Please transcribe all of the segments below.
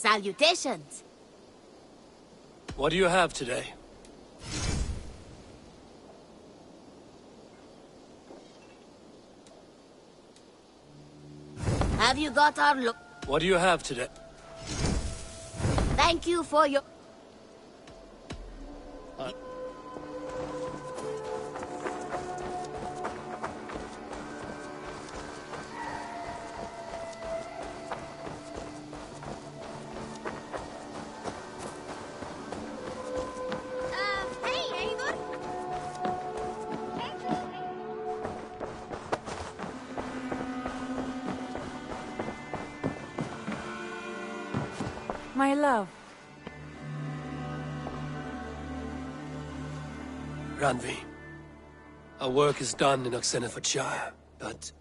Salutations. What do you have today? Have you got our look? What do you have today? Thank you for your... My love. Randvi, our work is done in Oxenfordshire, but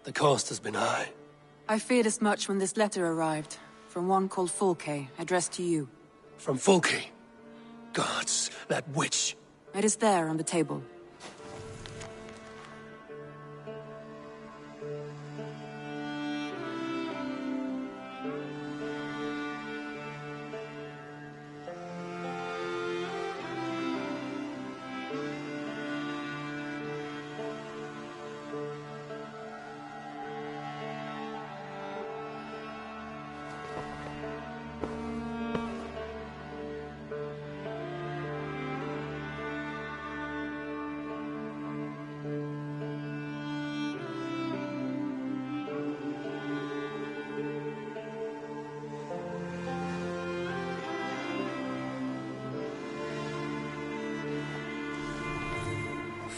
the cost has been high. I feared as much when this letter arrived, from one called Fulke, addressed to you. From Fulke? Gods, that witch! It is there on the table.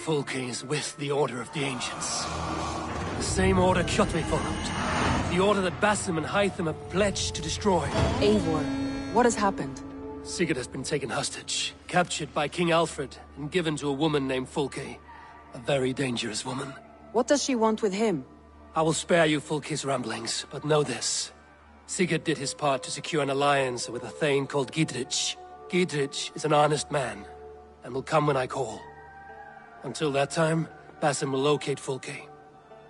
Fulke is with the Order of the Ancients. The same order Kjotve followed. The order that Basim and Hytham have pledged to destroy. Eivor, what has happened? Sigurd has been taken hostage, captured by King Alfred, and given to a woman named Fulke. A very dangerous woman. What does she want with him? I will spare you Fulke's ramblings, but know this. Sigurd did his part to secure an alliance with a thane called Gidrich. Gidrich is an honest man, and will come when I call. Until that time, Basim will locate Fulke.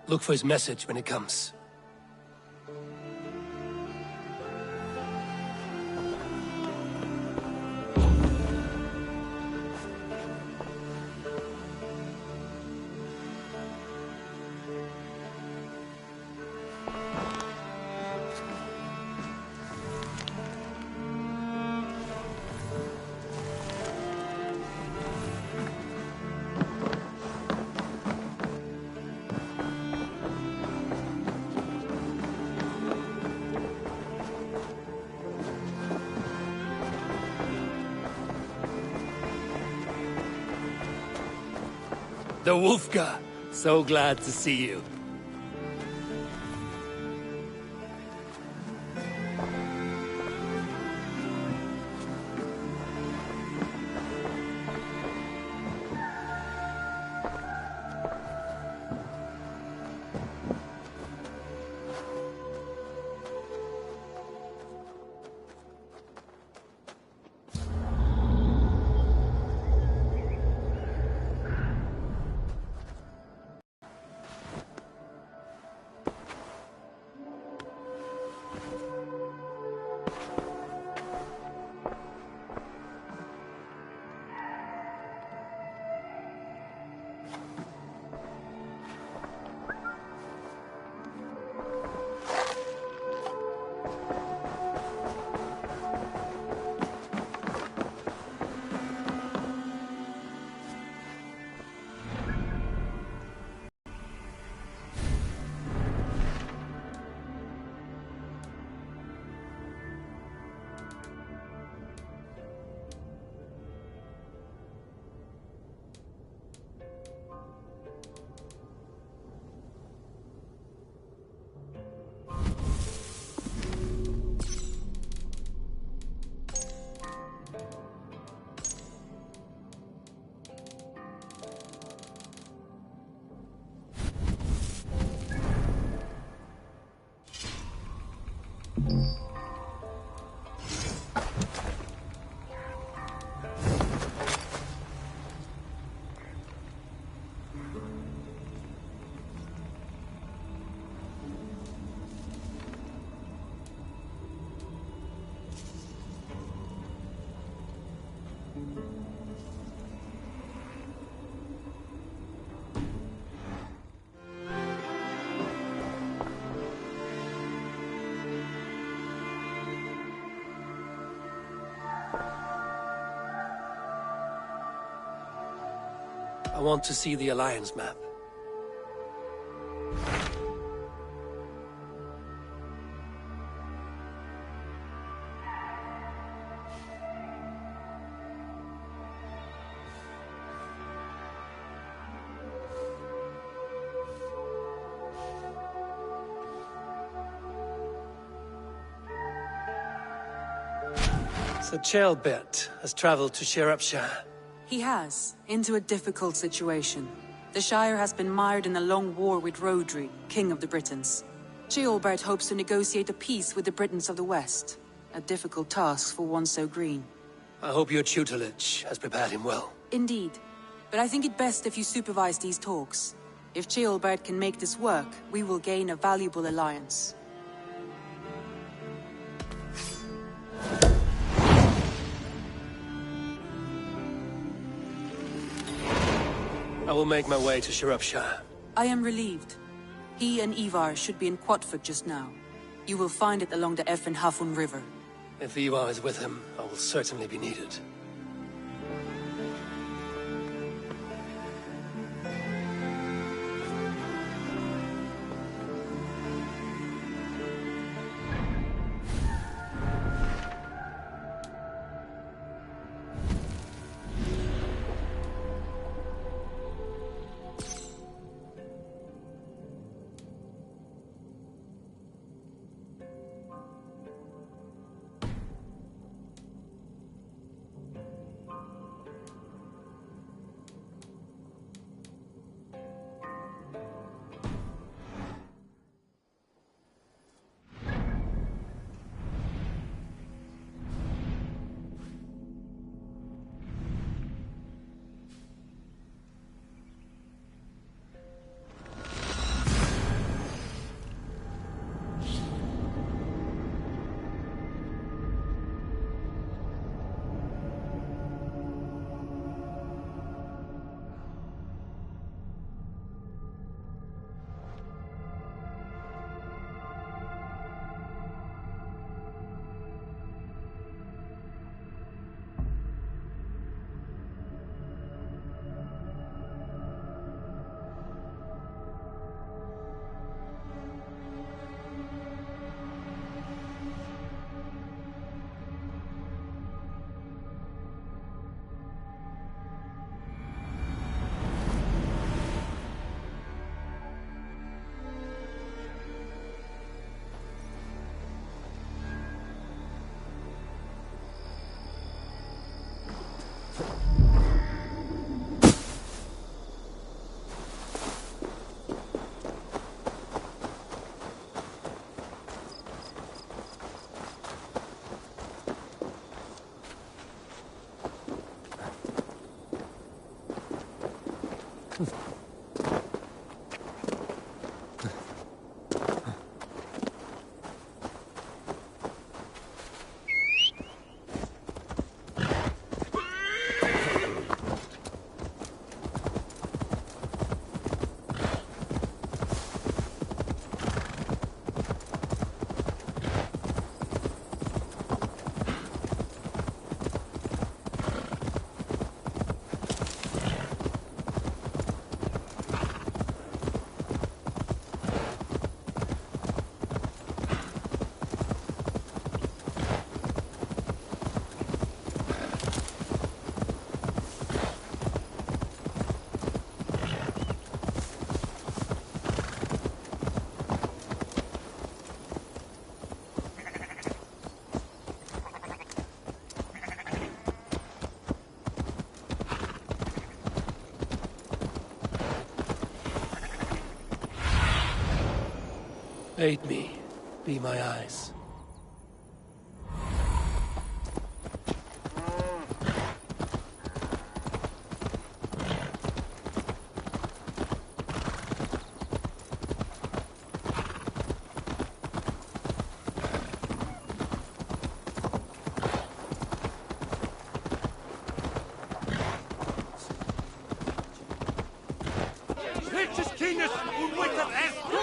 Look for his message when it comes. The Wolfga! So glad to see you. I want to see the Alliance map. So Chaelbert has traveled to Shropshire. He has, into a difficult situation. The Shire has been mired in a long war with Rhodri, King of the Britons. Ceolbert hopes to negotiate a peace with the Britons of the West. A difficult task for one so green. I hope your tutelage has prepared him well. Indeed. But I think it best if you supervise these talks. If Ceolbert can make this work, we will gain a valuable alliance. I will make my way to Shropshire. I am relieved. He and Ivar should be in Quatford just now. You will find it along the Effen Hafun River. If Ivar is with him, I will certainly be needed. Aid me. Be my eyes.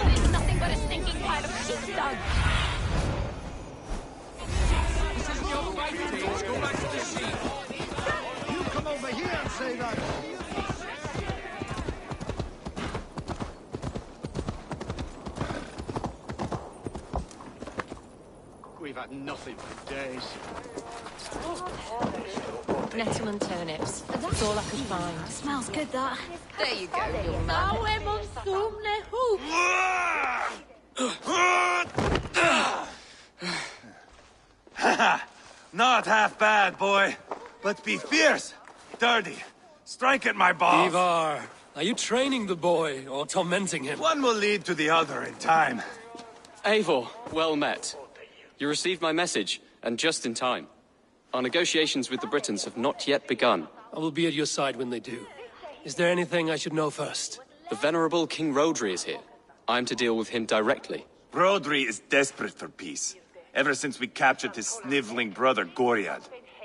It's nothing but a stinking pile of sheepdog. nothing for days. Nettle and turnips. That's all I could find. Smells good, that. There you go, young man. Not half bad, boy. But be fierce, dirty. Strike at my balls. Ivar, are you training the boy or tormenting him? One will lead to the other in time. Eivor, well met. You received my message, and just in time. Our negotiations with the Britons have not yet begun. I will be at your side when they do. Is there anything I should know first? The venerable King Rodri is here. I am to deal with him directly. Rodri is desperate for peace. Ever since we captured his sniveling brother, Goriad.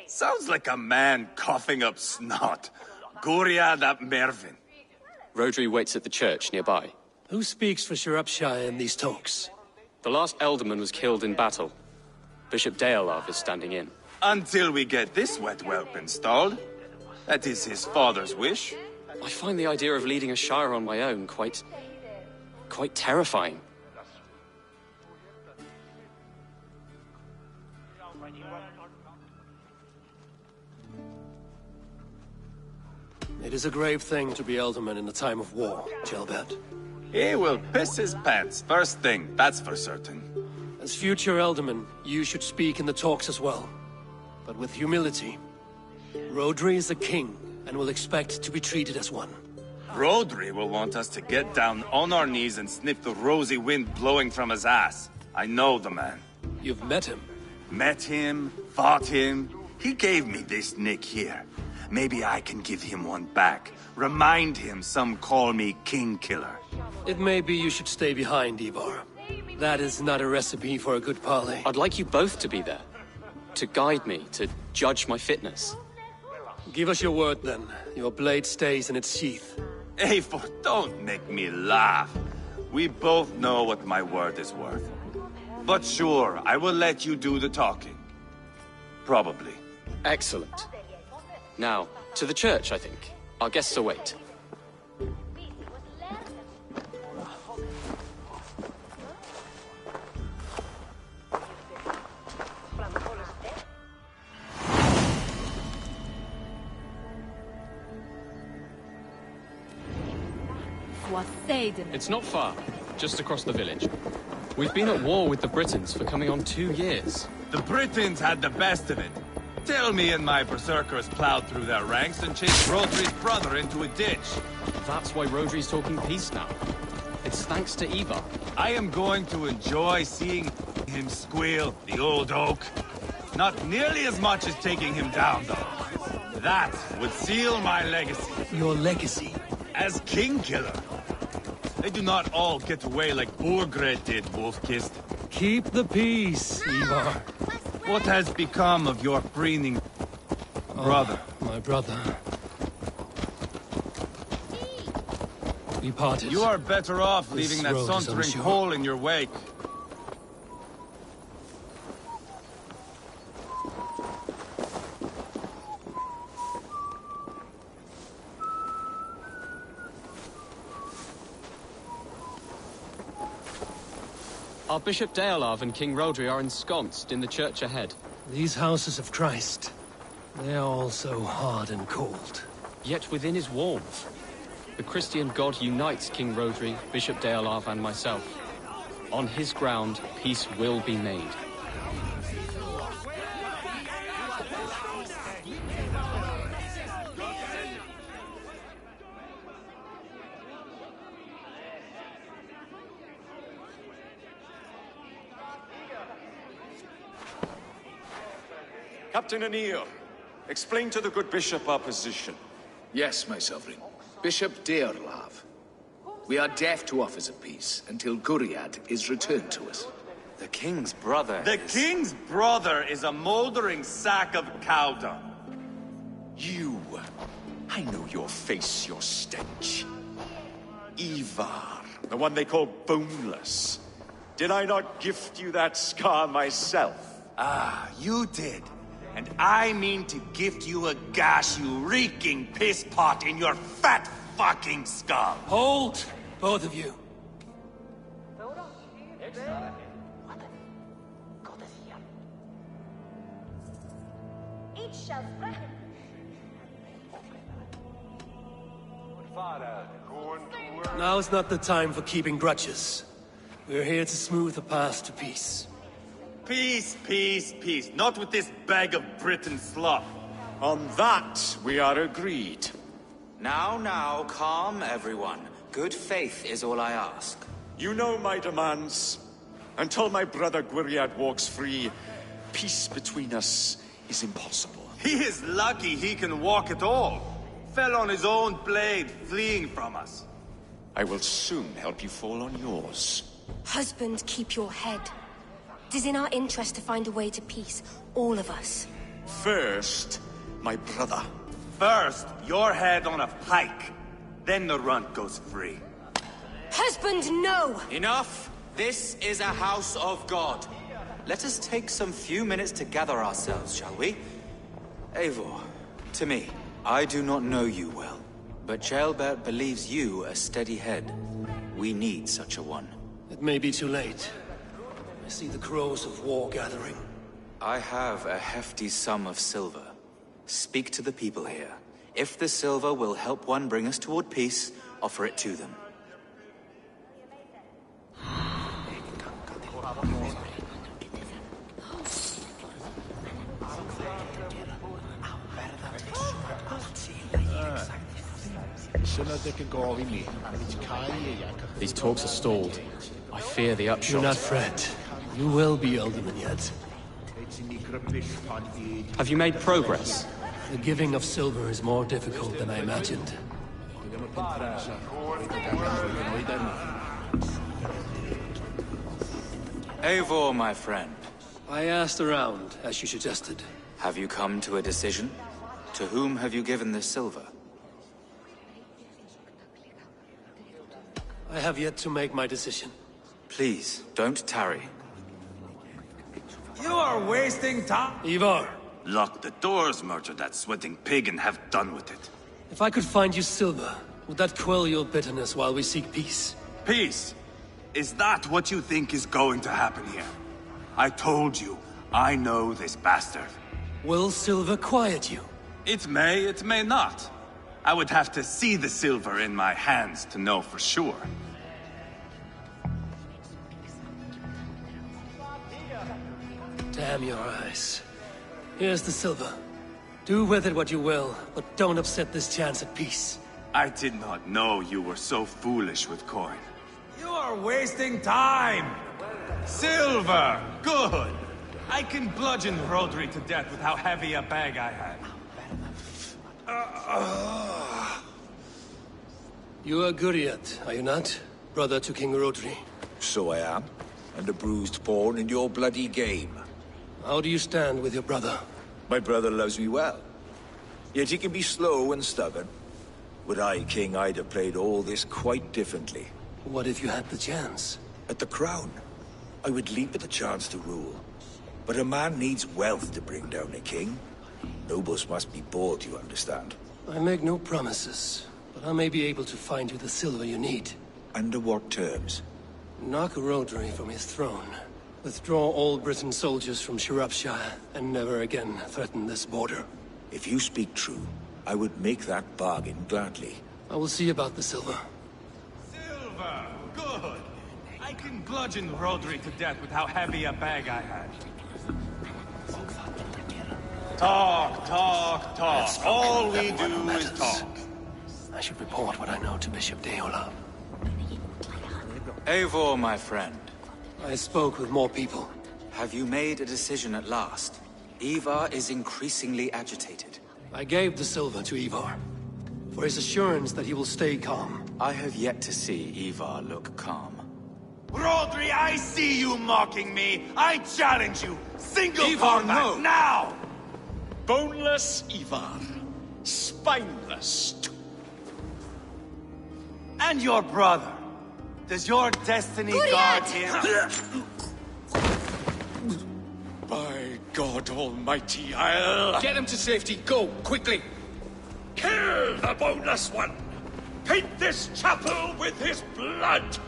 Sounds like a man coughing up snot. Goriad ap Mervin. Rodri waits at the church nearby. Who speaks for Shropshire in these talks? The last alderman was killed in battle. Bishop Deolav is standing in. Until we get this wet whelp installed. That is his father's wish. I find the idea of leading a shire on my own quite terrifying. It is a grave thing to be alderman in a time of war, Gelbert. He will piss his pants, first thing, that's for certain. As future alderman, you should speak in the talks as well. But with humility. Rodri is a king, and will expect to be treated as one. Rodri will want us to get down on our knees and sniff the rosy wind blowing from his ass. I know the man. You've met him. Met him, fought him. He gave me this nick here. Maybe I can give him one back. Remind him some call me King Killer. It may be you should stay behind, Ivar. That is not a recipe for a good parley. I'd like you both to be there. To guide me, to judge my fitness. Give us your word, then. Your blade stays in its sheath. Eivor, don't make me laugh. We both know what my word is worth. But sure, I will let you do the talking. Probably. Excellent. Now, to the church, I think. Our guests await. It's not far, just across the village. We've been at war with the Britons for coming on 2 years. The Britons had the best of it. Tell me and my berserkers plowed through their ranks and chased Rodri's brother into a ditch. That's why Rodri's talking peace now. It's thanks to Ivar. I am going to enjoy seeing him squeal, the old oak. Not nearly as much as taking him down, though. That would seal my legacy. Your legacy? As King Killer. They do not all get away like Burgred did, Wolf-Kissed. Keep the peace, Ivar. What has become of your preening brother? My brother. We parted. You are better off This leaving that road is sauntering unsure. hole in your wake. Our Bishop Deolav and King Rodri are ensconced in the church ahead. These houses of Christ, they are all so hard and cold. Yet within is warmth. The Christian God unites King Rodri, Bishop Deolav and myself. On his ground, peace will be made. Captain Anil, explain to the good bishop our position. Yes, my sovereign. Bishop Deorlav. We are deaf to offers of peace until Guriad is returned to us. The king's brother The king's brother is a moldering sack of cow dung. You! I know your face, your stench. Ivar, the one they call boneless. Did I not gift you that scar myself? Ah, you did. And I mean to gift you a gash, you reeking piss pot in your fat fucking skull. Hold, both of you. Now's not the time for keeping grudges. We're here to smooth the path to peace. Peace, peace, peace. Not with this bag of Britain slop. On that, we are agreed. Now, calm everyone. Good faith is all I ask. You know my demands. Until my brother Gwiriad walks free, peace between us is impossible. He is lucky he can walk at all. Fell on his own blade, fleeing from us. I will soon help you fall on yours. Husband, keep your head. It is in our interest to find a way to peace, all of us. First, my brother. First, your head on a pike. Then the runt goes free. Husband, no! Enough! This is a house of God. Let us take some few minutes to gather ourselves, shall we? Eivor, to me, I do not know you well, but Ceolbert believes you a steady head. We need such a one. It may be too late. I see the crows of war gathering. I have a hefty sum of silver. Speak to the people here. If the silver will help one bring us toward peace, offer it to them. These talks are stalled. I fear the upshot. Do not fret. You will be alderman yet. Have you made progress? The giving of silver is more difficult than I imagined. Eivor, my friend. I asked around, as you suggested. Have you come to a decision? To whom have you given this silver? I have yet to make my decision. Please, don't tarry. You are wasting time. Ivar! Lock the doors, murder that sweating pig, and have done with it. If I could find you silver, would that quell your bitterness while we seek peace? Peace? Is that what you think is going to happen here? I told you, I know this bastard. Will silver quiet you? It may not. I would have to see the silver in my hands to know for sure. Damn your eyes. Here's the silver. Do with it what you will, but don't upset this chance at peace. I did not know you were so foolish with coin. You are wasting time! Silver! Good! I can bludgeon Rodri to death with how heavy a bag I had. You are Guriat, are you not? Brother to King Rodri. So I am, and a bruised pawn in your bloody game. How do you stand with your brother? My brother loves me well. Yet he can be slow and stubborn. Were I king, I'd have played all this quite differently. What if you had the chance? At the crown, I would leap at the chance to rule. But a man needs wealth to bring down a king. Nobles must be bought, you understand. I make no promises, but I may be able to find you the silver you need. Under what terms? Knock Rodri from his throne. Withdraw all Britain's soldiers from Shropshire, and never again threaten this border. If you speak true, I would make that bargain gladly. I will see about the silver. Silver! Good! I can bludgeon Rodri to death with how heavy a bag I had. Talk, talk, talk. All we do is talk. I should report what I know to Bishop Deola. Eivor, my friend. I spoke with more people. Have you made a decision at last? Ivar is increasingly agitated. I gave the silver to Ivar, for his assurance that he will stay calm. I have yet to see Ivar look calm. Rodri, I see you mocking me! I challenge you! Single Ivar, combat, no. now! Boneless Ivar. Spineless. And your brother. Does your destiny guard him? By God Almighty, I'll... Get him to safety. Go, quickly. Kill the boneless one! Paint this chapel with his blood!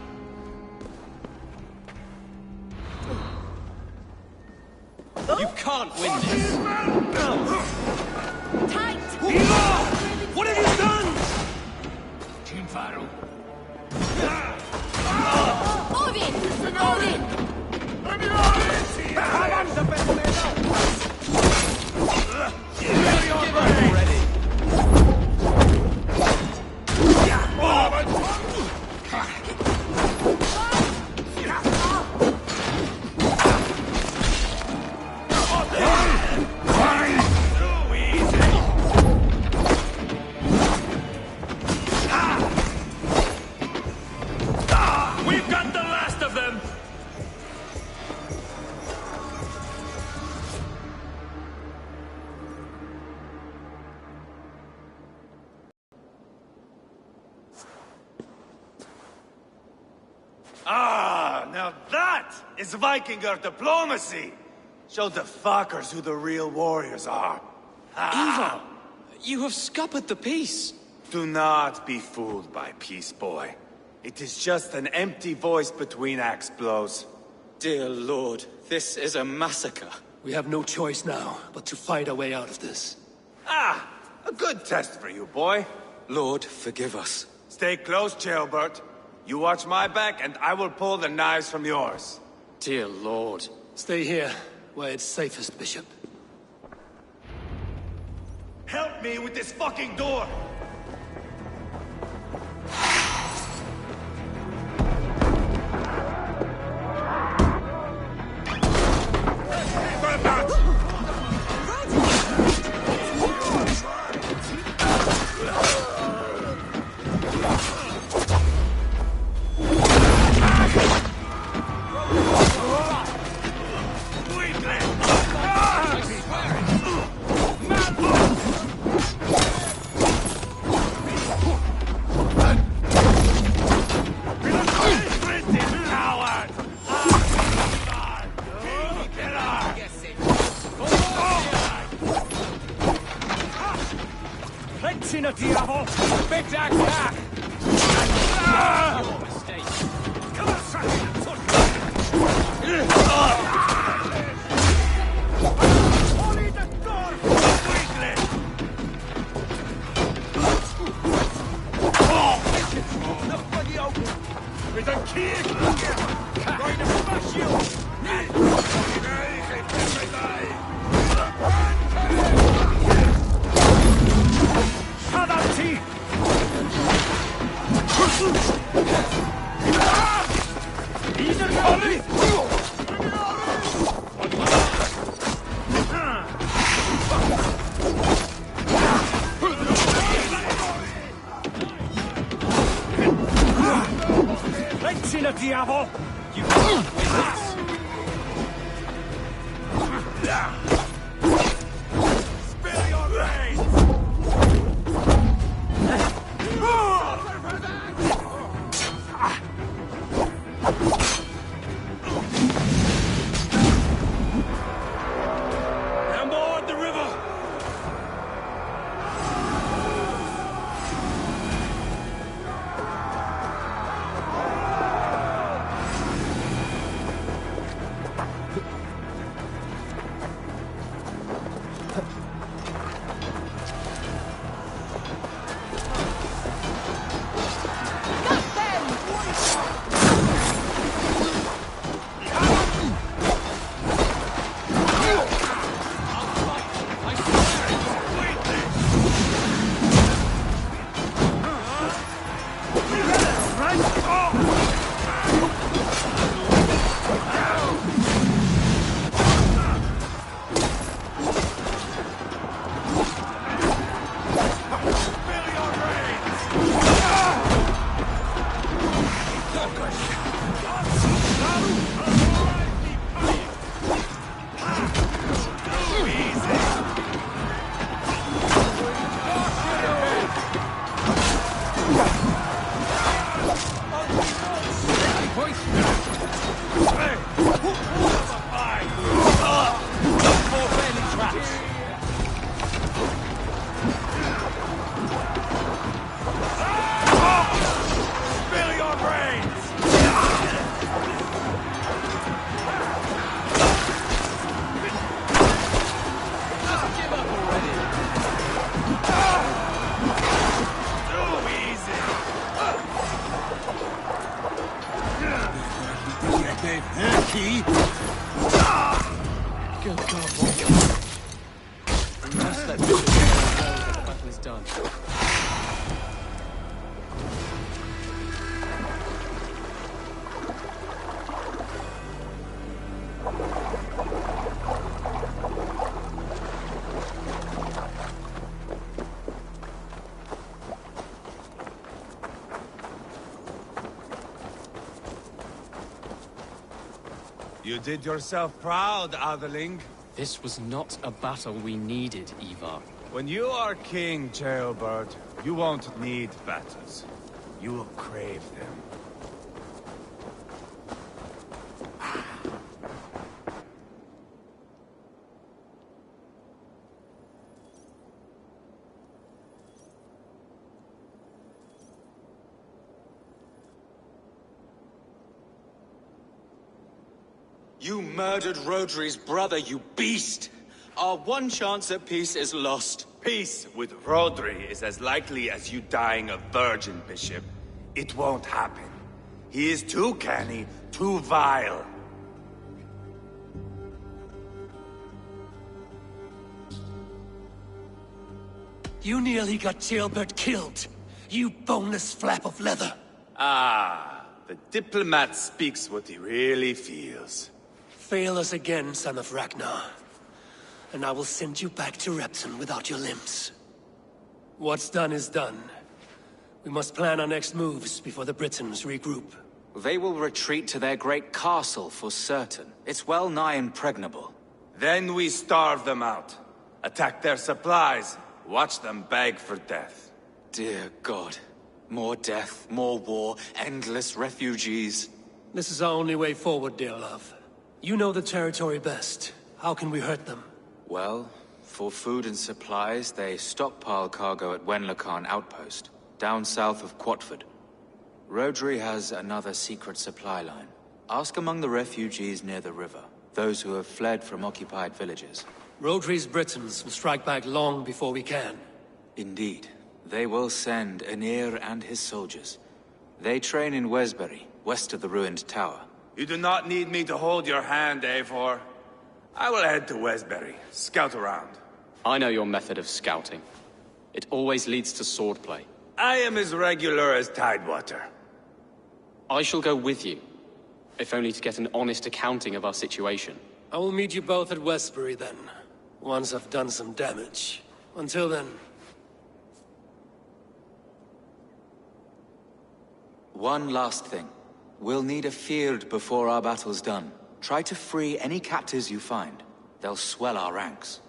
You can't win this! tight! What have you done? Team Faro. Odin! Odin! We've got the last of them! Ah, now that is Vikinger diplomacy! Show the fuckers who the real warriors are. Ivar, you have scuppered the peace. Do not be fooled by peace, boy. It is just an empty voice between axe blows. Dear Lord, this is a massacre. We have no choice now, but to find our way out of this. Ah, a good test for you, boy. Lord, forgive us. Stay close, Jailbert. You watch my back, and I will pull the knives from yours. Dear Lord. Stay here, where it's safest, Bishop. Help me with this fucking door! done. You did yourself proud, Atheling. This was not a battle we needed, Ivar. When you are king, Jailbird, you won't need battles. You will crave them. You murdered Rodri's brother, you beast! Our one chance at peace is lost. Peace with Rodri is as likely as you dying a virgin, Bishop. It won't happen. He is too canny, too vile. You nearly got Jailbird killed. You boneless flap of leather. Ah, the diplomat speaks what he really feels. Fail us again, son of Ragnar, and I will send you back to Repton without your limbs. What's done is done. We must plan our next moves before the Britons regroup. They will retreat to their great castle for certain. It's well nigh impregnable. Then we starve them out. Attack their supplies. Watch them beg for death. Dear God. More death, more war, endless refugees. This is our only way forward, dear love. You know the territory best. How can we hurt them? Well, for food and supplies, they stockpile cargo at Wenlacan Outpost, down south of Quatford. Rodri has another secret supply line. Ask among the refugees near the river, those who have fled from occupied villages. Rodri's Britons will strike back long before we can. Indeed. They will send Aenir and his soldiers. They train in Wesbury, west of the ruined tower. You do not need me to hold your hand, Eivor. I will head to Wesbury, scout around. I know your method of scouting. It always leads to swordplay. I am as regular as Tidewater. I shall go with you, if only to get an honest accounting of our situation. I will meet you both at Westbury then, once I've done some damage. Until then... One last thing. We'll need a field before our battle's done. Try to free any captives you find. They'll swell our ranks.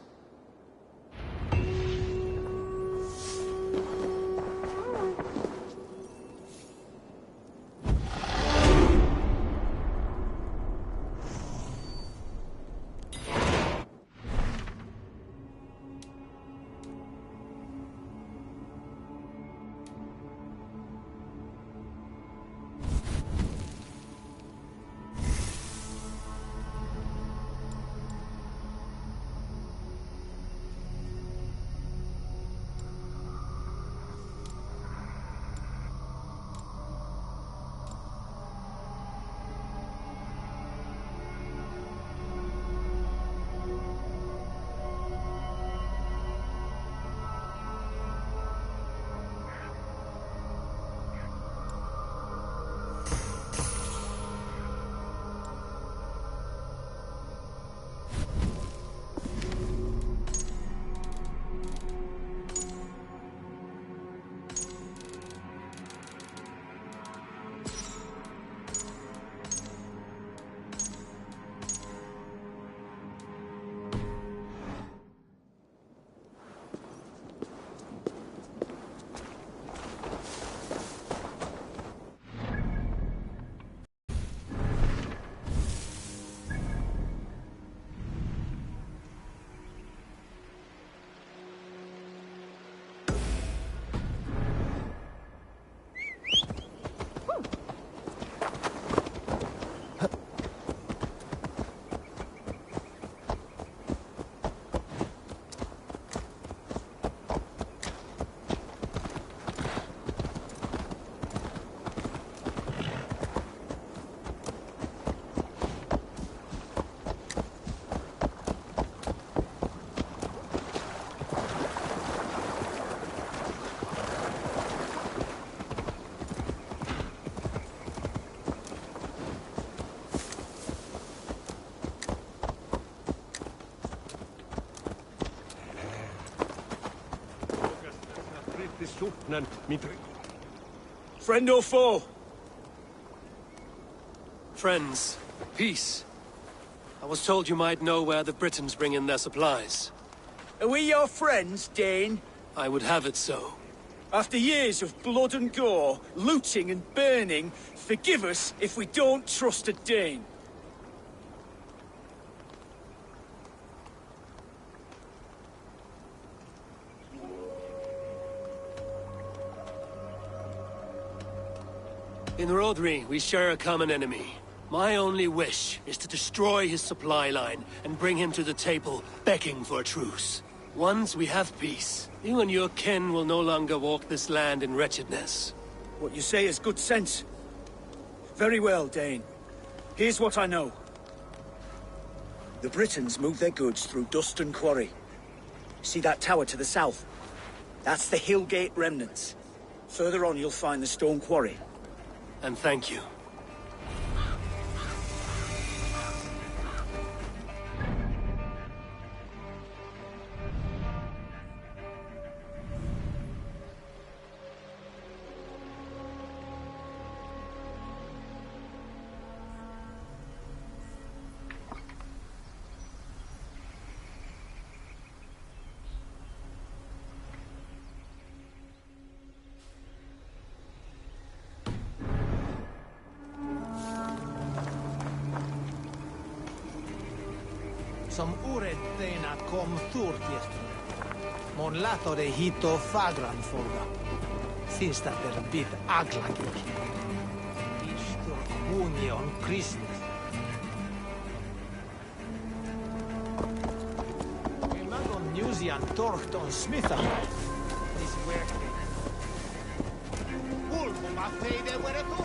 Friend or foe? Friends. Peace. I was told you might know where the Britons bring in their supplies. Are we your friends, Dane? I would have it so. After years of blood and gore, looting and burning, forgive us if we don't trust a Dane. In Rodri, we share a common enemy. My only wish is to destroy his supply line and bring him to the table, begging for a truce. Once we have peace, you and your kin will no longer walk this land in wretchedness. What you say is good sense. Very well, Dane. Here's what I know. The Britons move their goods through Dustin Quarry. See that tower to the south? That's the Hillgate remnants. Further on you'll find the stone quarry. And thank you. Som orättena kom Thortir. Mon lato de hito fagran folga. Sista der bit aglagir. Istur union Christus. Emagon Newsian Torchton Smitha. This work. Ulmo ma feide were tu.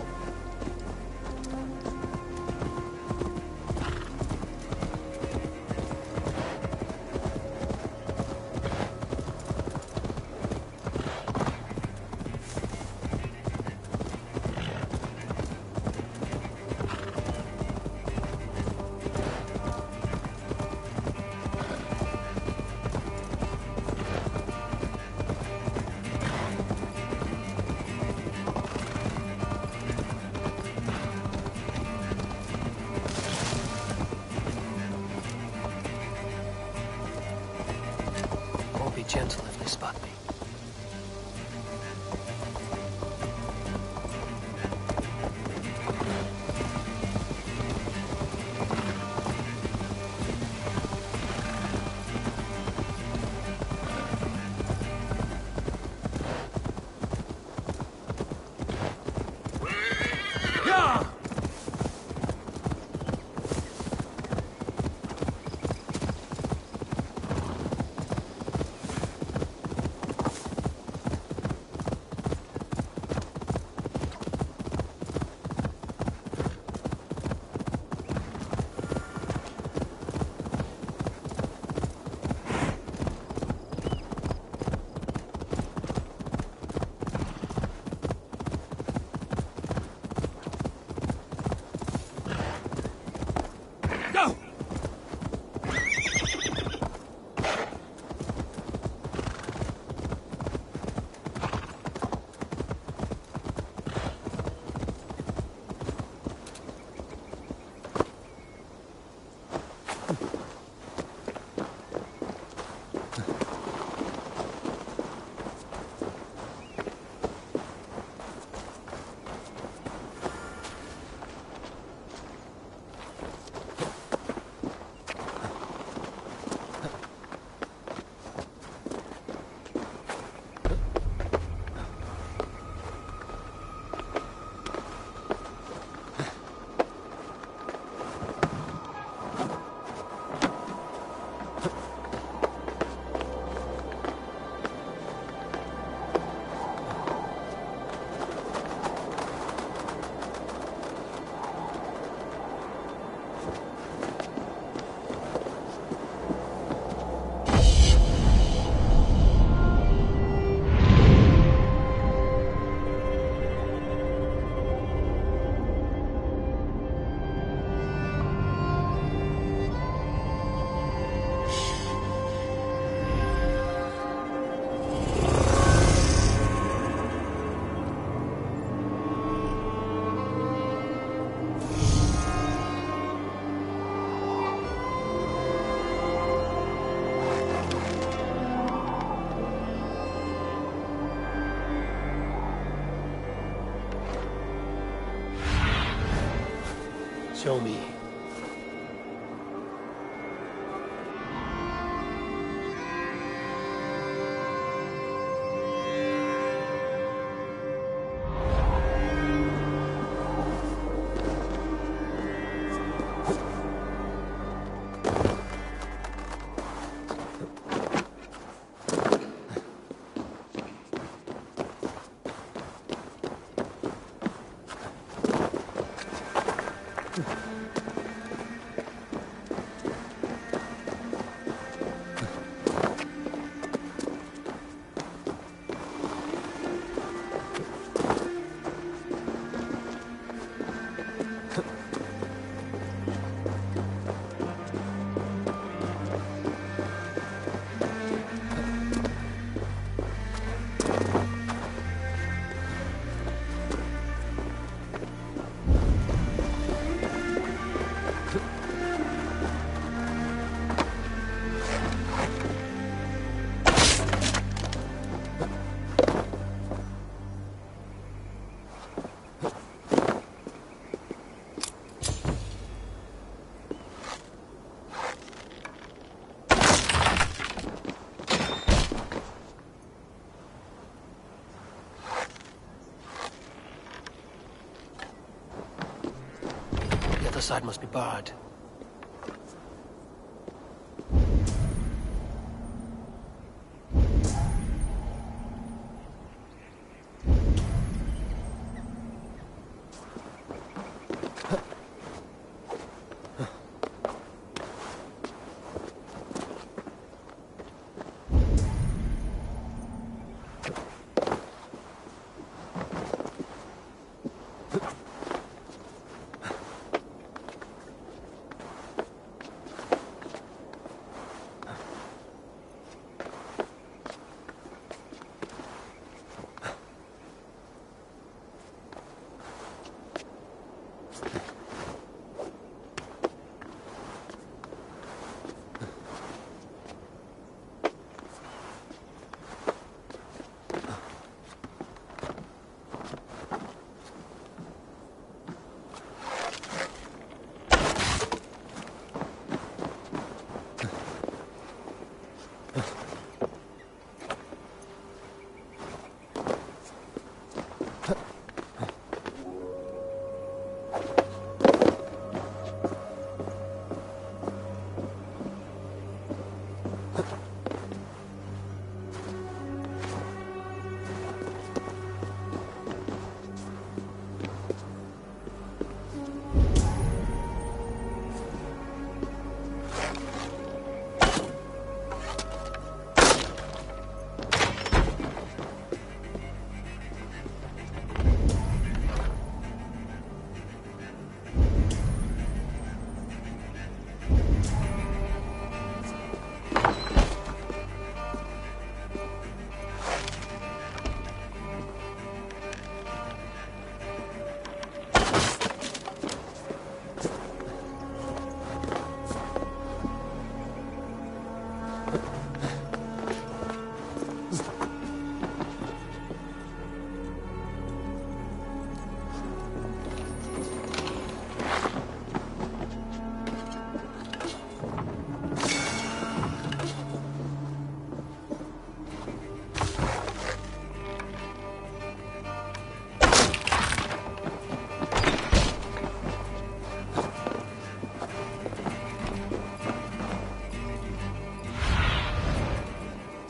Be gentle if they spot me. Show me. The other side must be barred.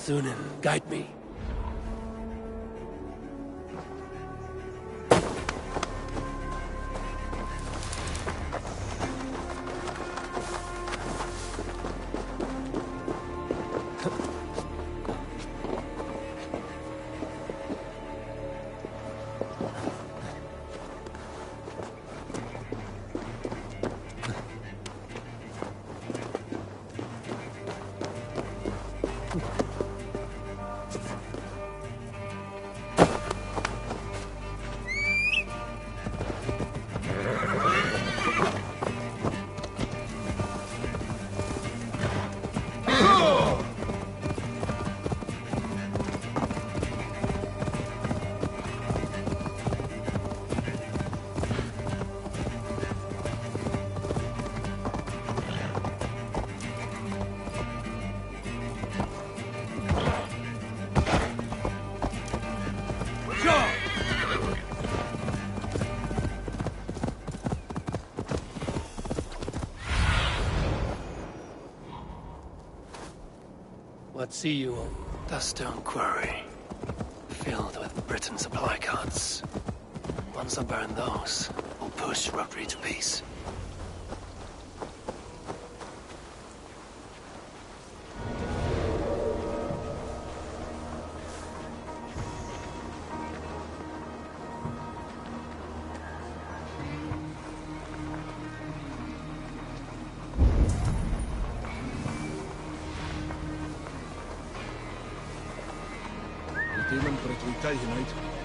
Sunan, guide me. What see you on Duststone Quarry? Filled with Britain supply carts. Once I burn those, we'll push Rhodri to peace. Dylan for it we tell you, mate.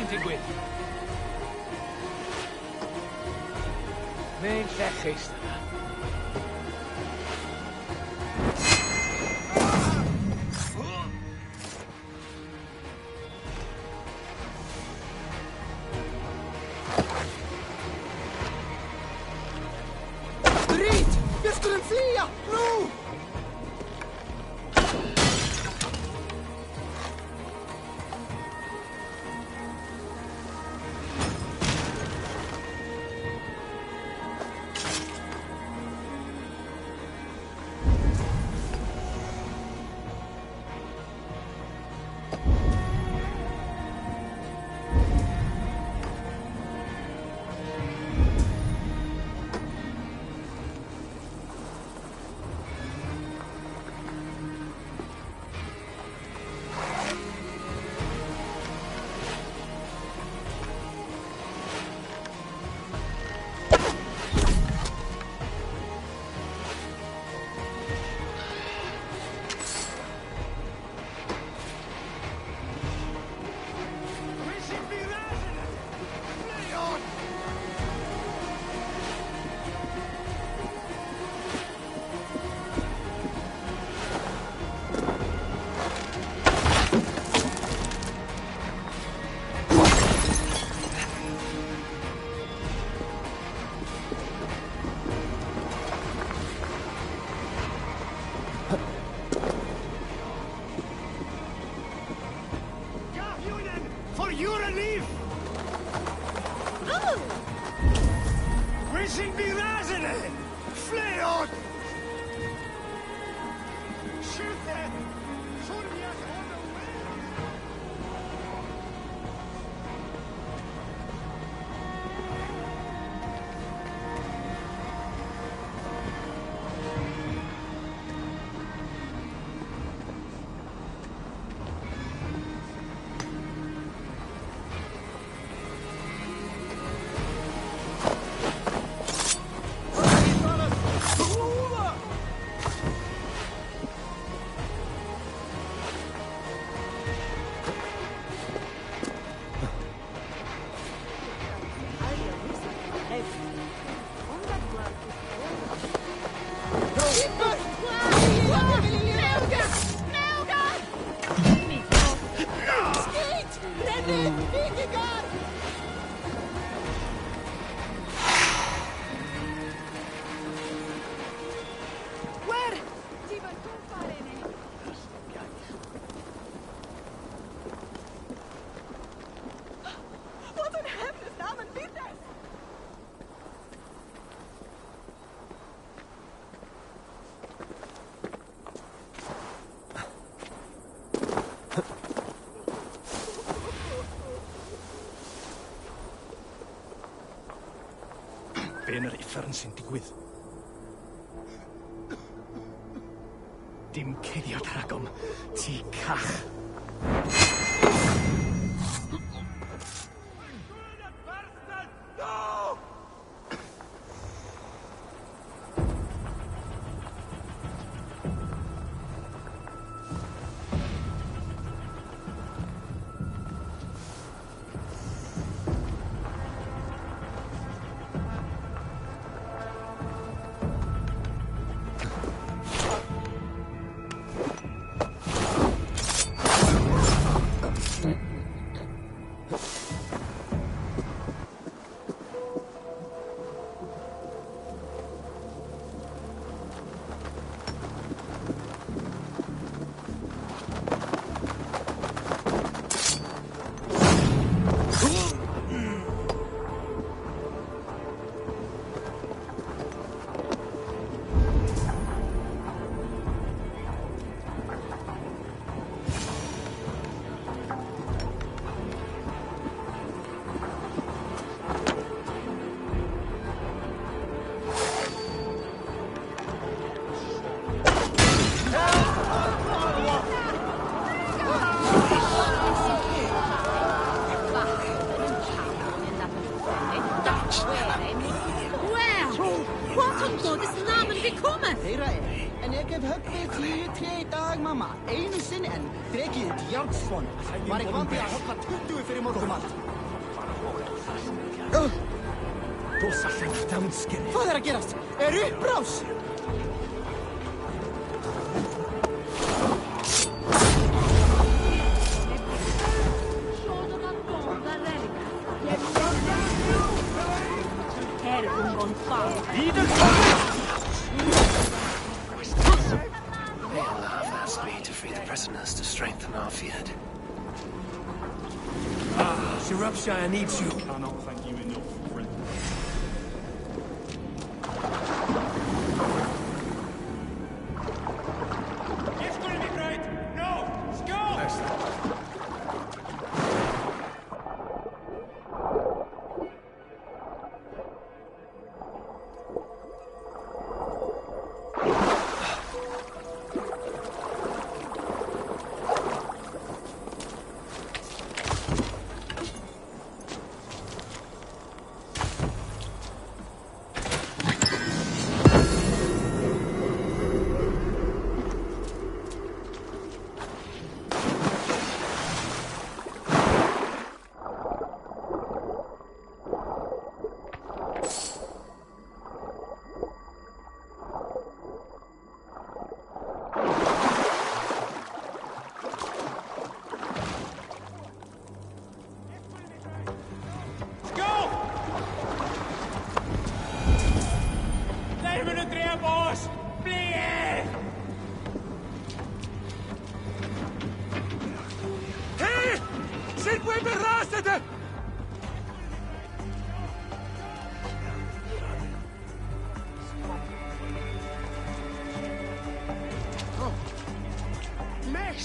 digwydd? Mae'n llechus yna. Ryd! Beth yn fflia! No! Mensen die razenden! Fleot! Shoot them! Sorbia's on the way! Benar uffern sy'n digwydd. Dim cuddiad rhagom, ti cach. Hvað að gerast? Uppbrás! Beowulf asked me to free the prisoners to strengthen our field. Shropshire needs you. Cannot thank you enough, friend. It's gonna be great! No! Go!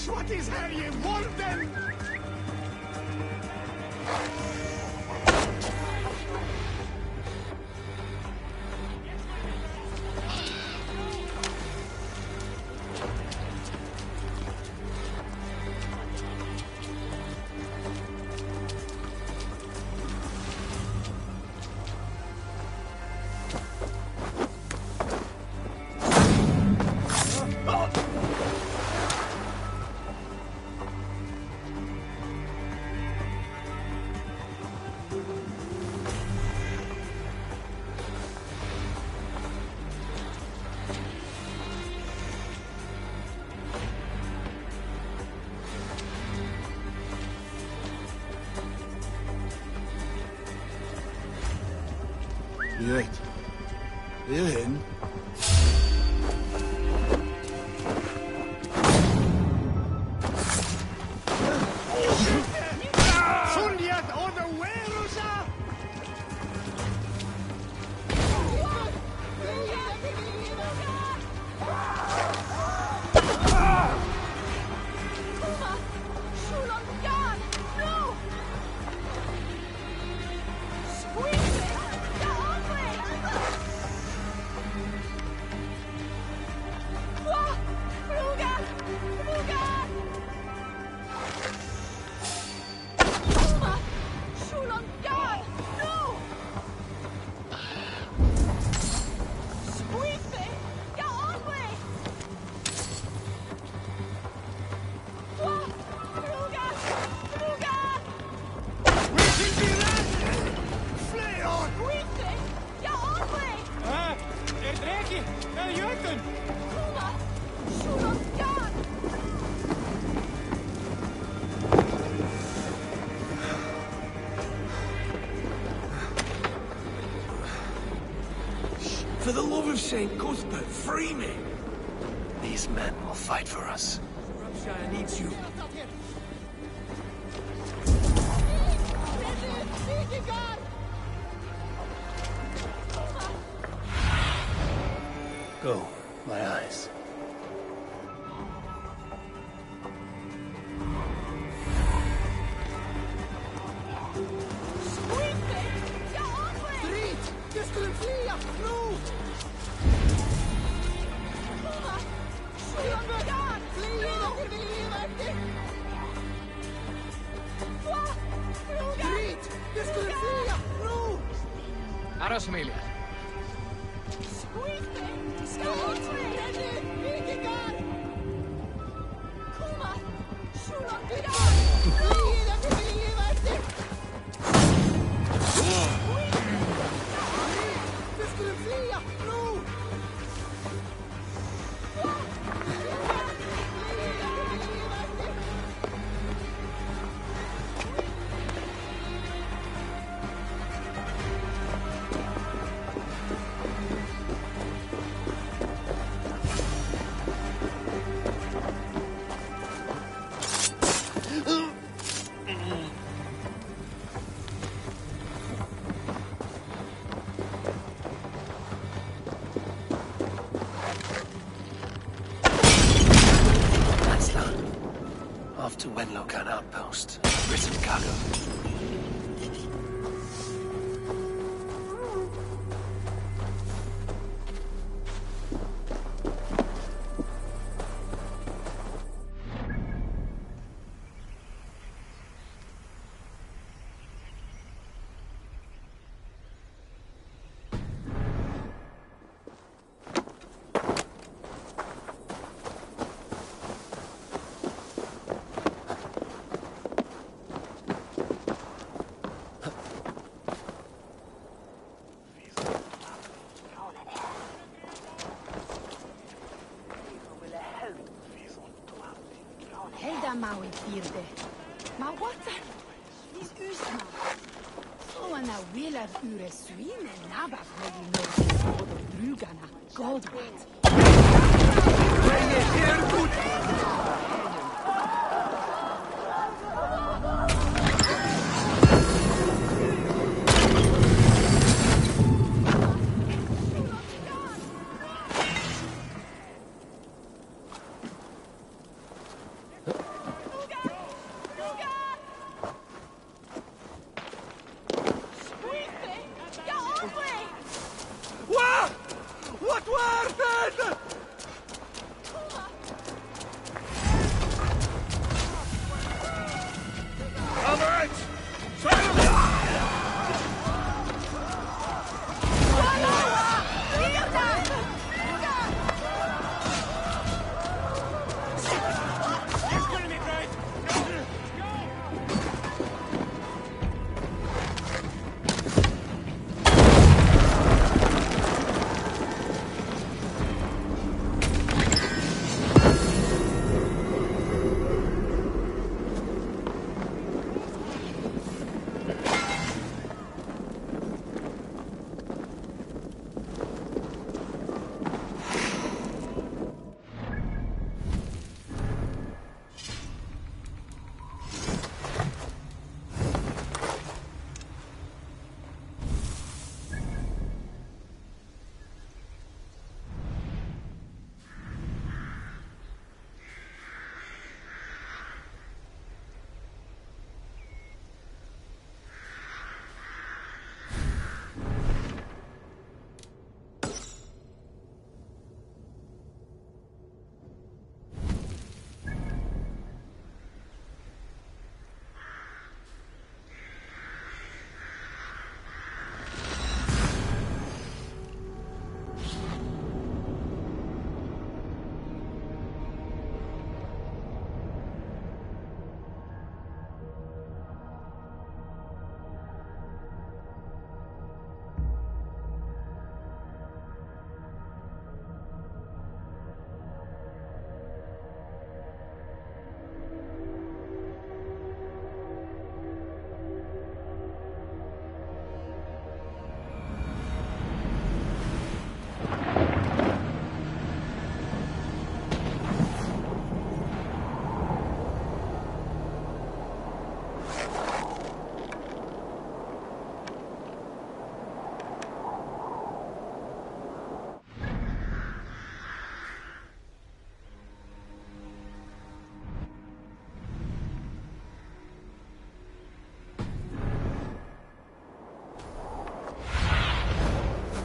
What is her ye warden? Right. They're in. Sundiat order Werusa! For the love of Saint Cuthbert, free me! These men will fight for us. Shropshire needs you. Go, my eyes. Arasmelia. Off to Wenlokan outpost. Britain cargo. Maui Firde. Ma wata is usma. So an a will of ure swim and nabak maybe no for the Brugana Goldwat. Antwerpen!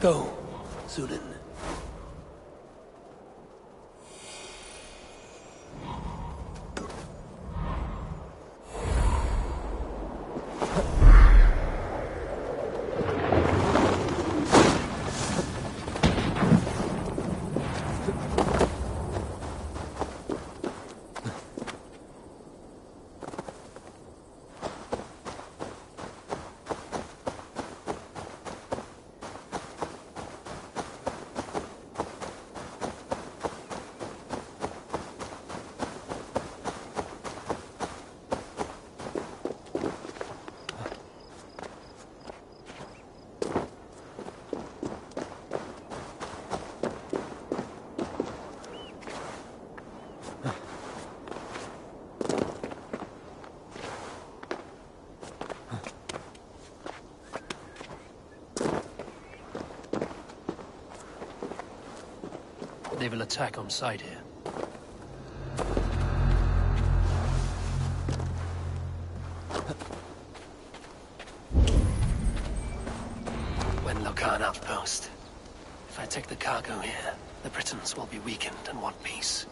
Go, Zulin. They will attack on sight here. When Lokan outpost. If I take the cargo here, the Britons will be weakened and want peace.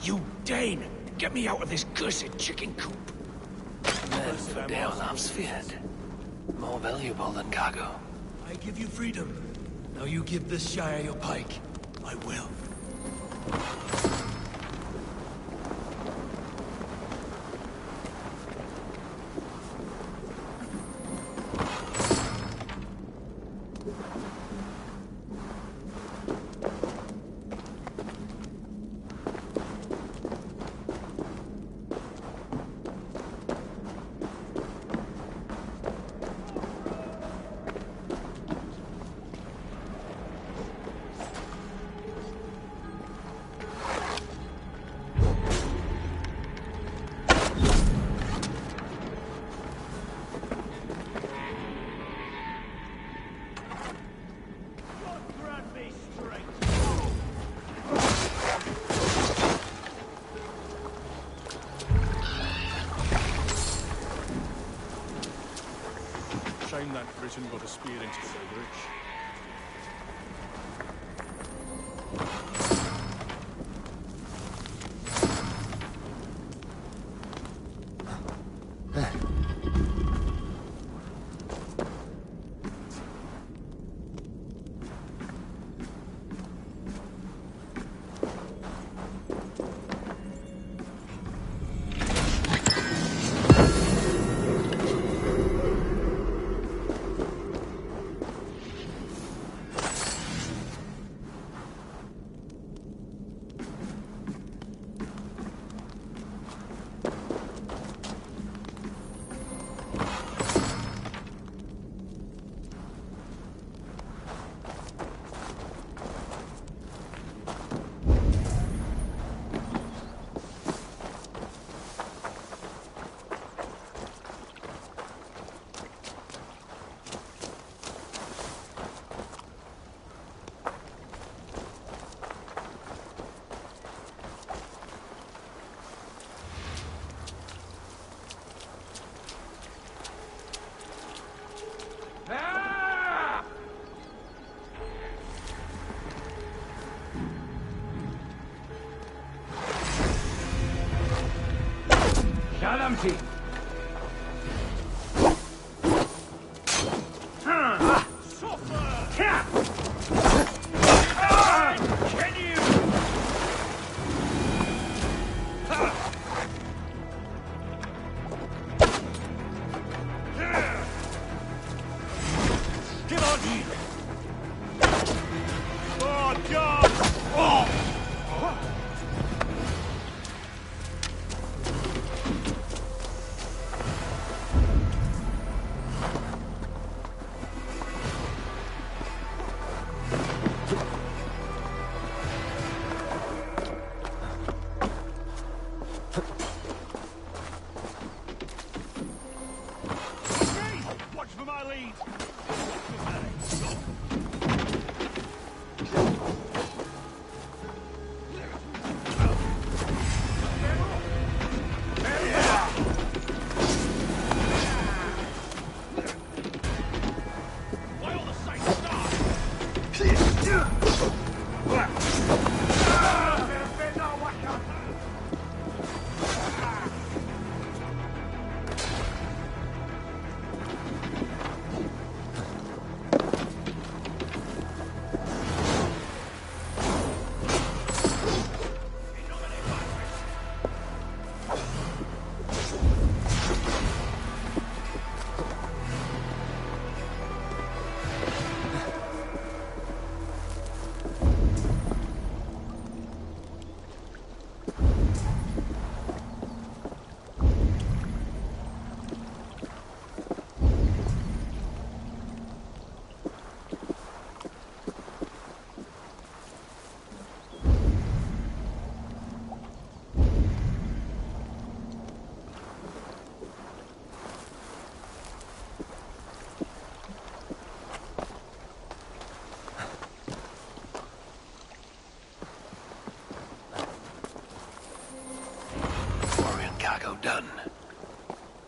You Dane! Get me out of this cursed chicken coop! Men for Deolav's feared. More valuable than cargo. I give you freedom. Now you give this Shire your pike. I will. Shame that Britain got a spear into Cedric. Empty.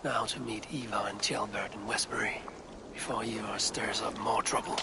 Now to meet Eva and Tjelbert in Westbury, before Eva stirs up more trouble.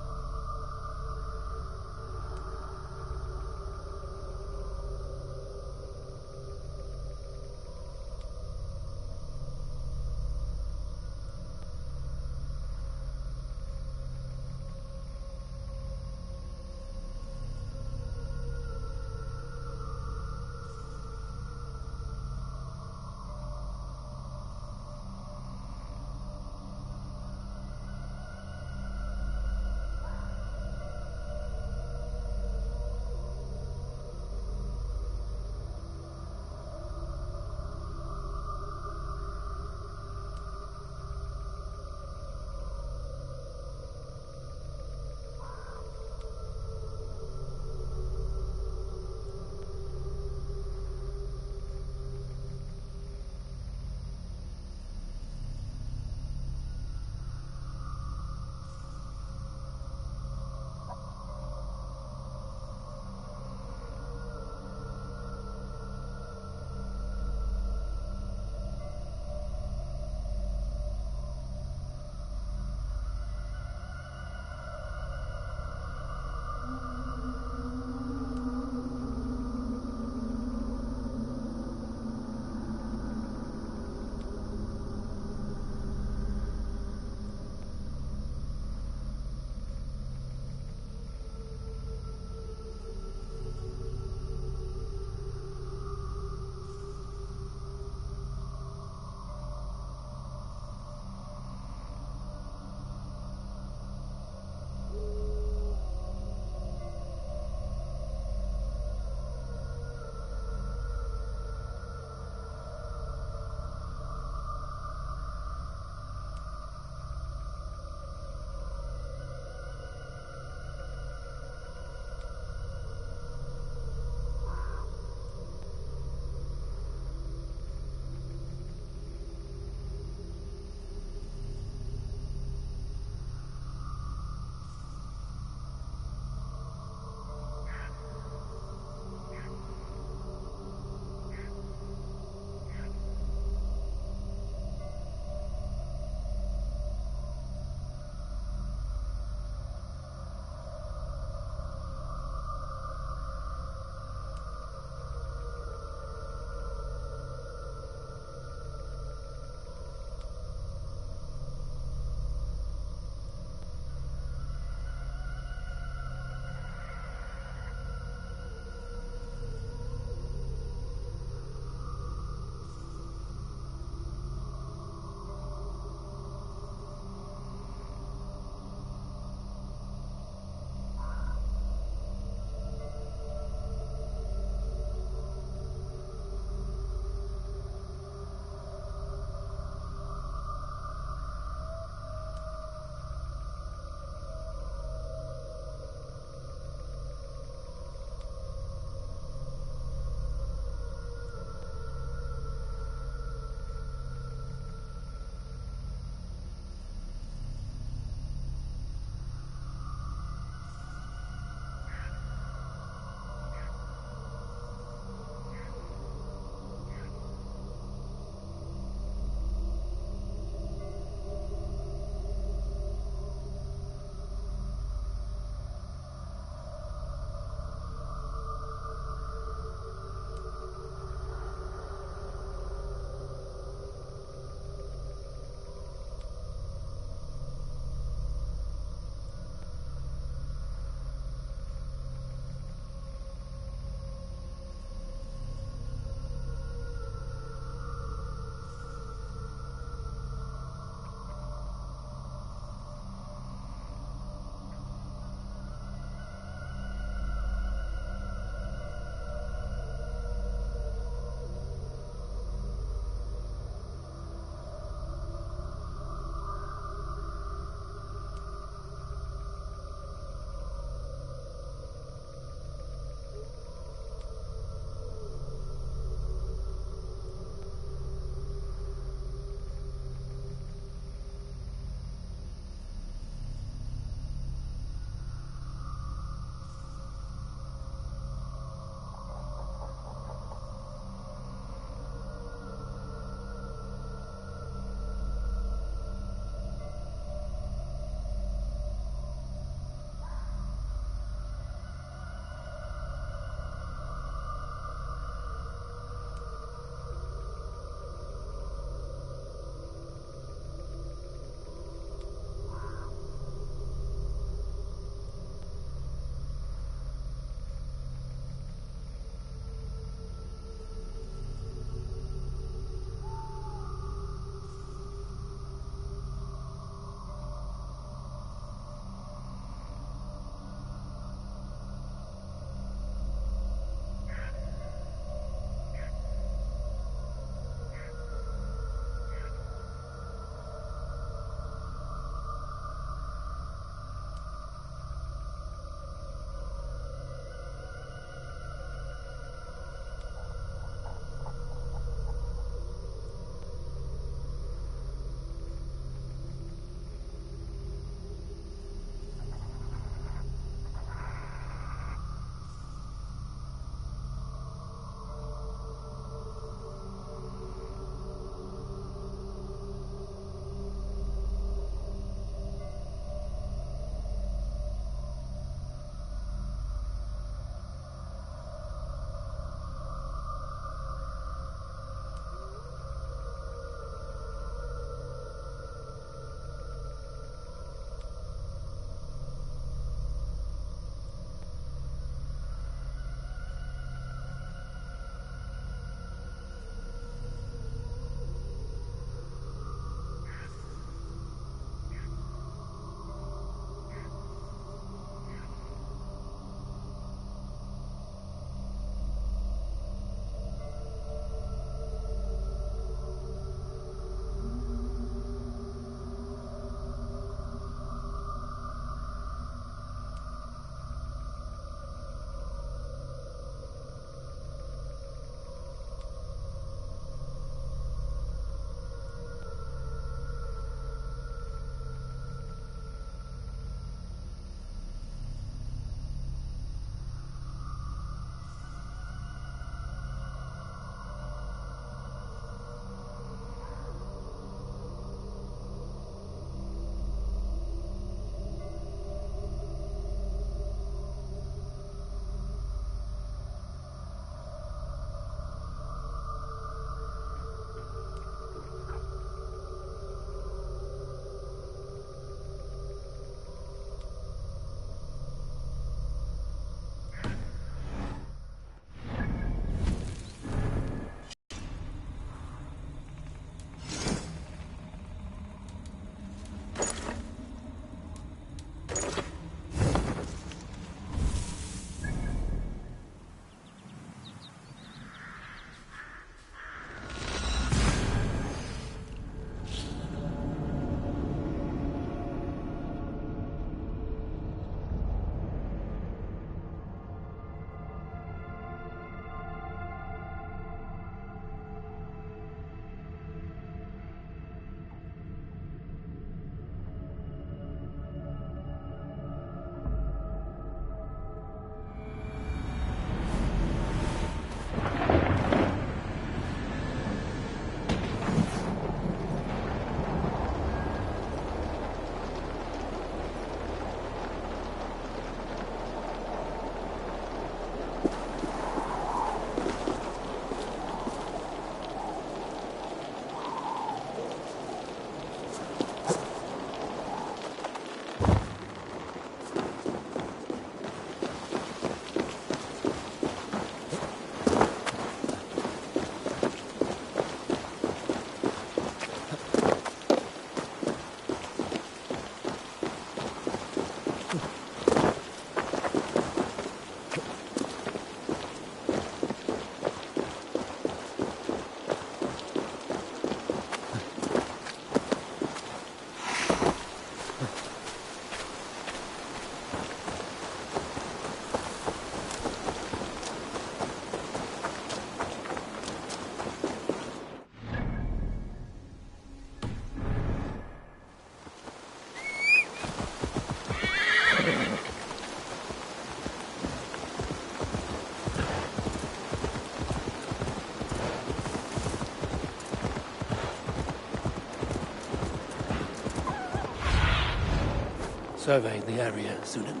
surveyed the area, Sunan.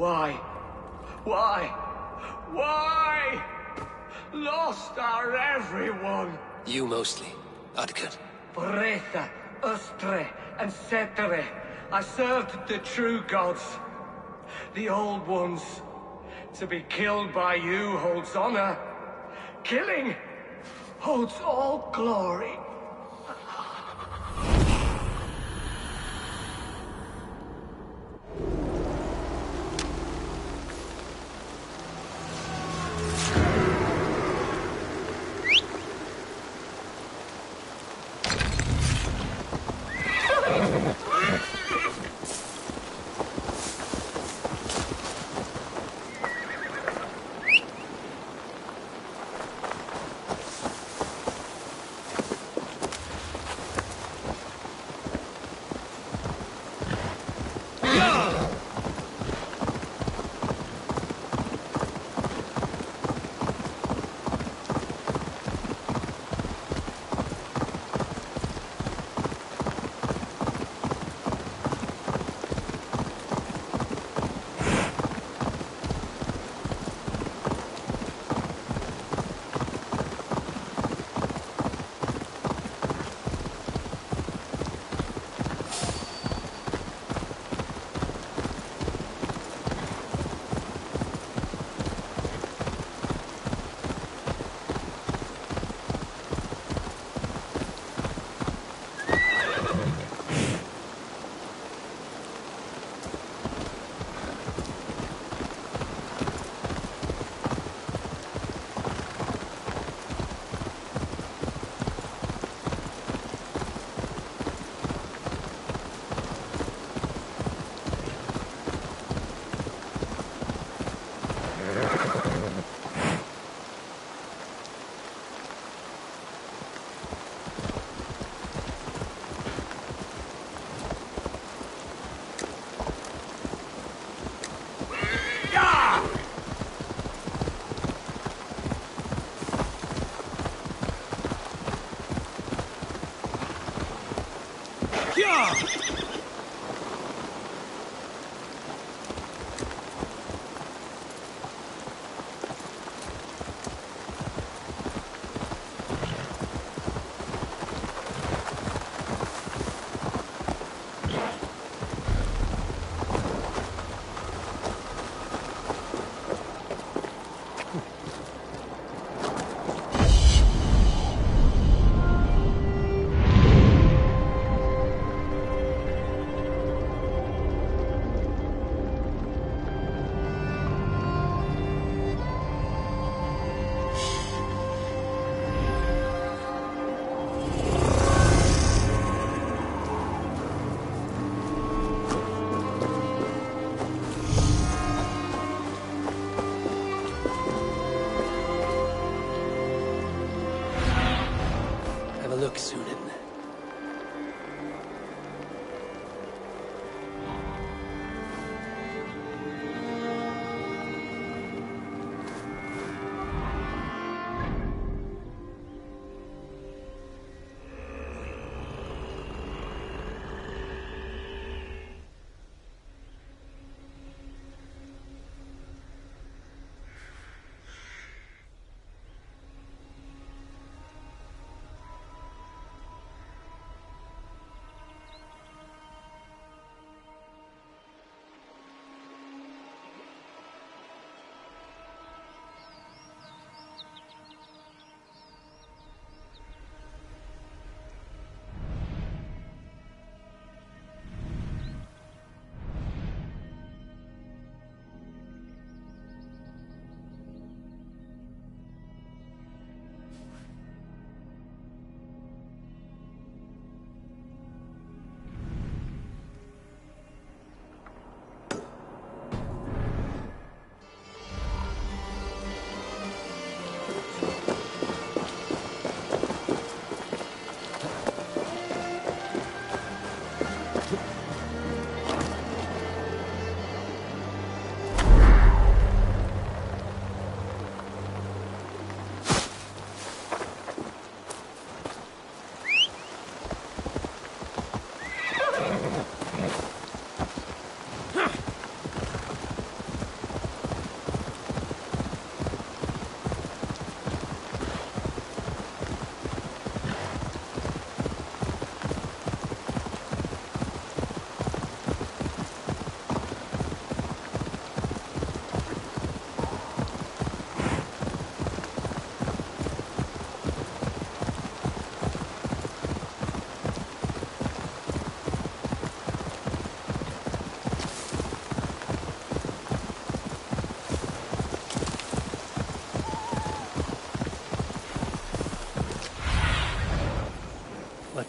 Why? Why? Why? Lost are everyone. You mostly, Adkar. Bretha, Ustre, and Setere. I served the true gods. The old ones. To be killed by you holds honor. Killing holds all glory. Look, Sunan.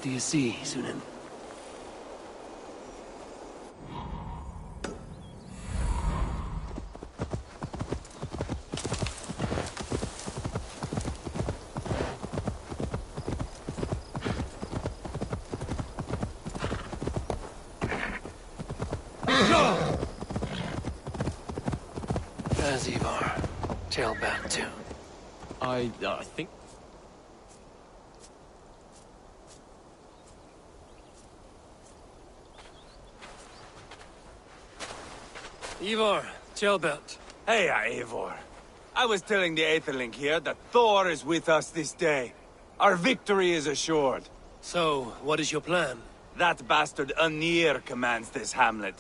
do you see, Sunan? There's Ivar. Tailbound too. I think... Ivar, tailbound. Hey, Eivor. I was telling the Aetherling here that Thor is with us this day. Our victory is assured. So, what is your plan? That bastard Anir commands this hamlet.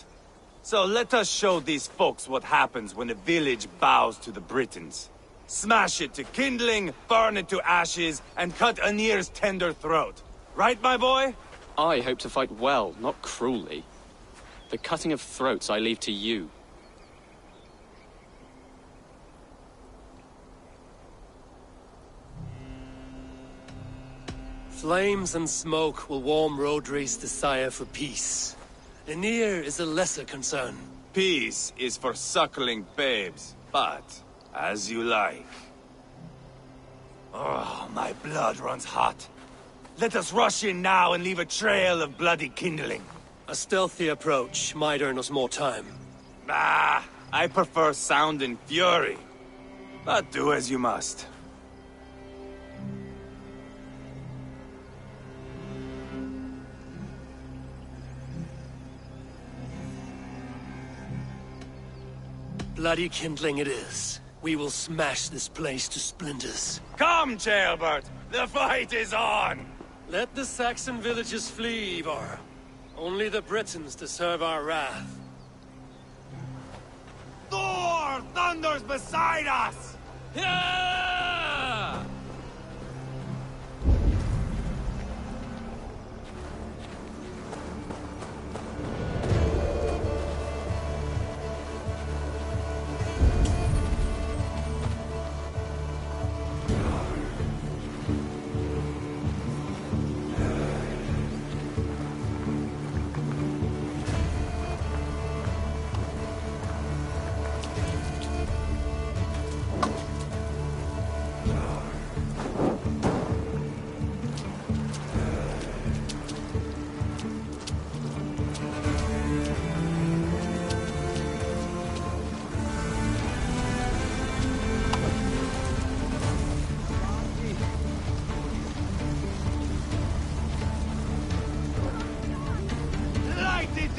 So let us show these folks what happens when a village bows to the Britons. Smash it to kindling, burn it to ashes, and cut Anir's tender throat. Right, my boy? I hope to fight well, not cruelly. The cutting of throats I leave to you. Flames and smoke will warm Rodri's desire for peace. Anir is a lesser concern. Peace is for suckling babes, but as you like. Oh, my blood runs hot. Let us rush in now and leave a trail of bloody kindling. A stealthy approach might earn us more time. Ah, I prefer sound and fury. But do as you must. Bloody kindling it is. We will smash this place to splinters. Come, Jailbert! The fight is on! Let the Saxon villages flee, Ivar. Only the Britons deserve our wrath. Thor thunders beside us! Yeah!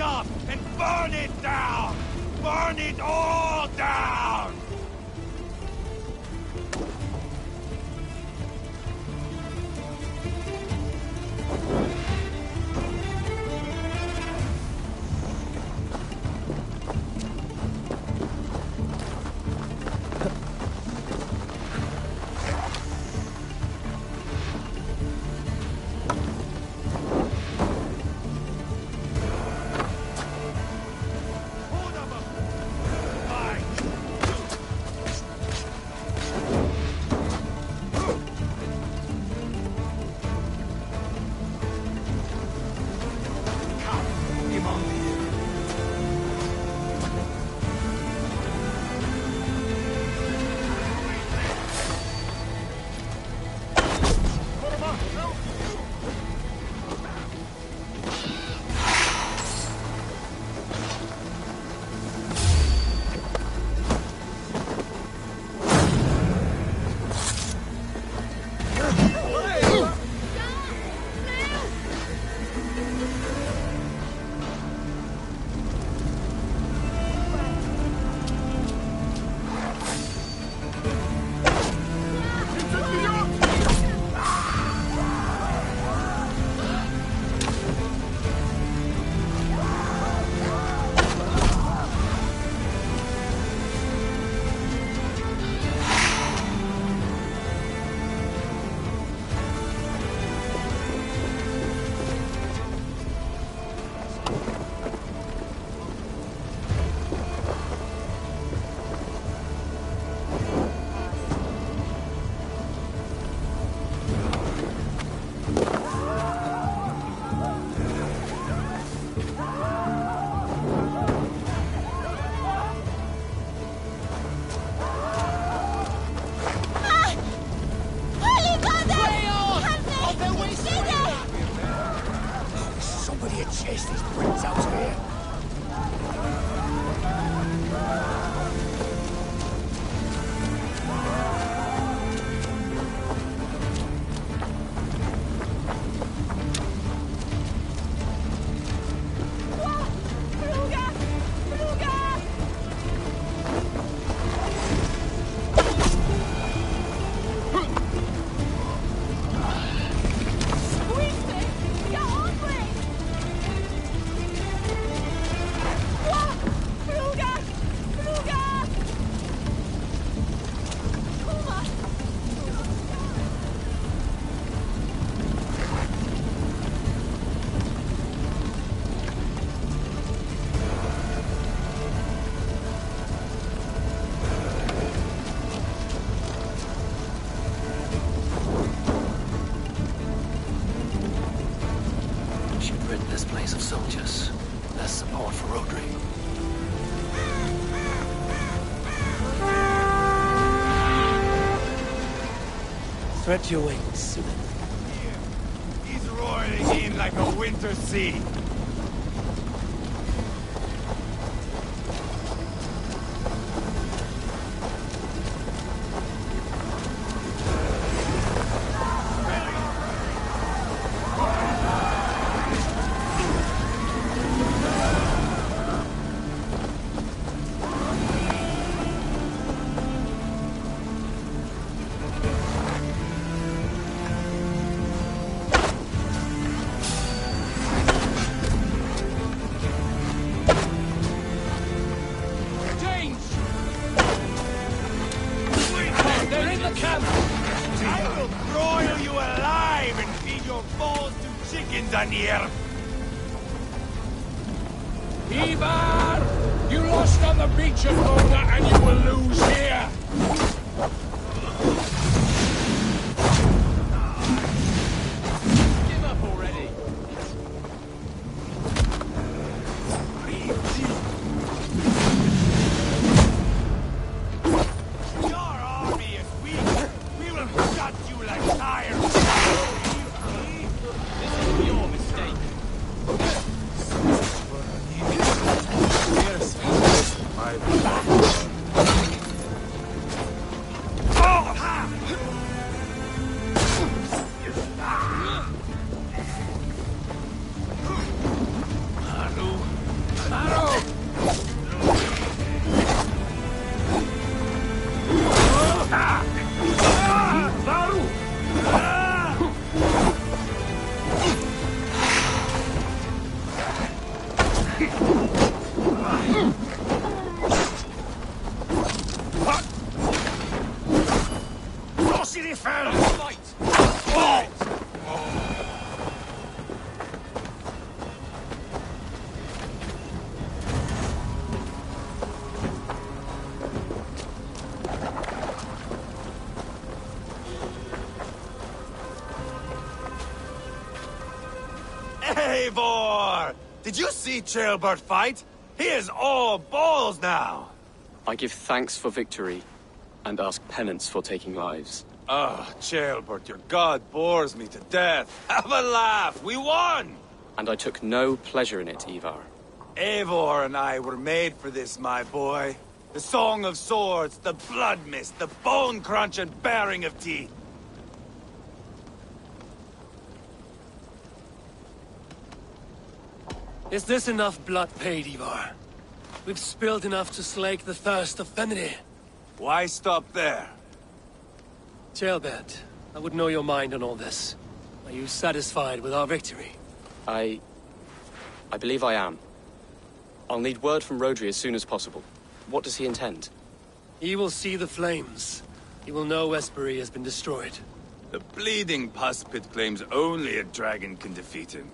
Up and burn it down! Burn it all down! soldiers. Less support for Rodri. Spread your wings. He's roiling in like a winter sea. Ivar! You lost on the beach of Mona, and you will lose here! Give up already! Your army is weak. We will shut you like tires. This is your mistake. Eivor! Did you see Ceolbert fight? He is all balls now! I give thanks for victory, and ask penance for taking lives. Oh, Ceolbert, your god bores me to death. Have a laugh! We won! And I took no pleasure in it, Ivar. Eivor and I were made for this, my boy. The song of swords, the blood mist, the bone crunch and baring of teeth. Is this enough blood paid, Ivar? We've spilled enough to slake the thirst of Feminine. Why stop there? Ceolbert, I would know your mind on all this. Are you satisfied with our victory? I believe I am. I'll need word from Rodri as soon as possible. What does he intend? He will see the flames. He will know Westbury has been destroyed. The bleeding pus pit claims only a dragon can defeat him.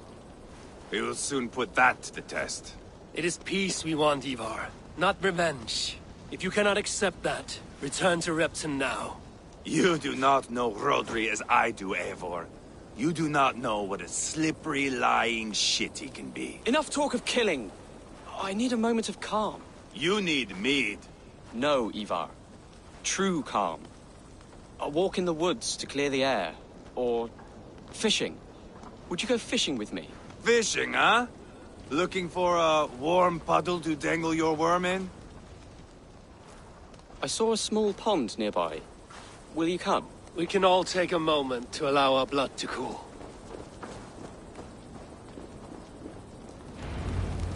We will soon put that to the test. It is peace we want, Ivar, not revenge. If you cannot accept that, return to Repton now. You do not know Rodri as I do, Eivor. You do not know what a slippery, lying shit he can be. Enough talk of killing! I need a moment of calm. You need mead. No, Ivar. True calm. A walk in the woods to clear the air. Or fishing. Would you go fishing with me? Fishing, huh? Looking for a warm puddle to dangle your worm in? I saw a small pond nearby. Will you come? We can all take a moment to allow our blood to cool.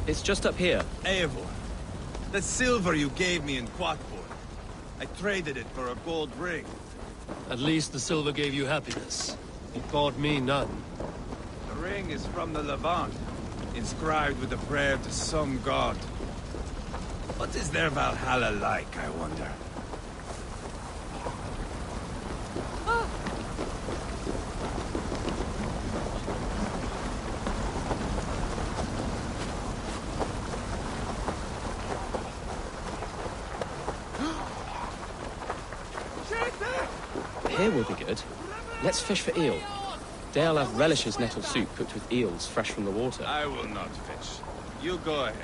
It's just up here. Eivor, that silver you gave me in Quatport, I traded it for a gold ring. At least the silver gave you happiness. It bought me none. The ring is from the Levant, inscribed with a prayer to some god. What is their Valhalla like, I wonder? Here will be good. Let's fish for eel. Dealav relishes nettle soup cooked with eels fresh from the water. I will not fish. You go ahead.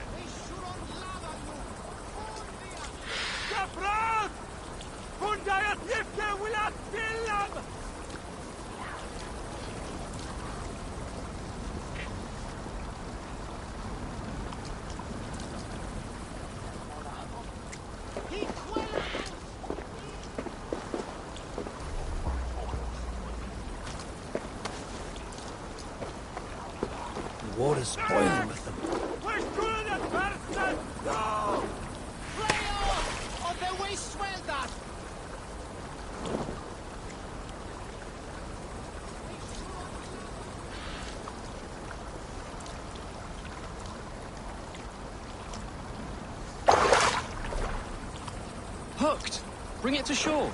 The water's boiling with them. Hooked! Bring it to shore!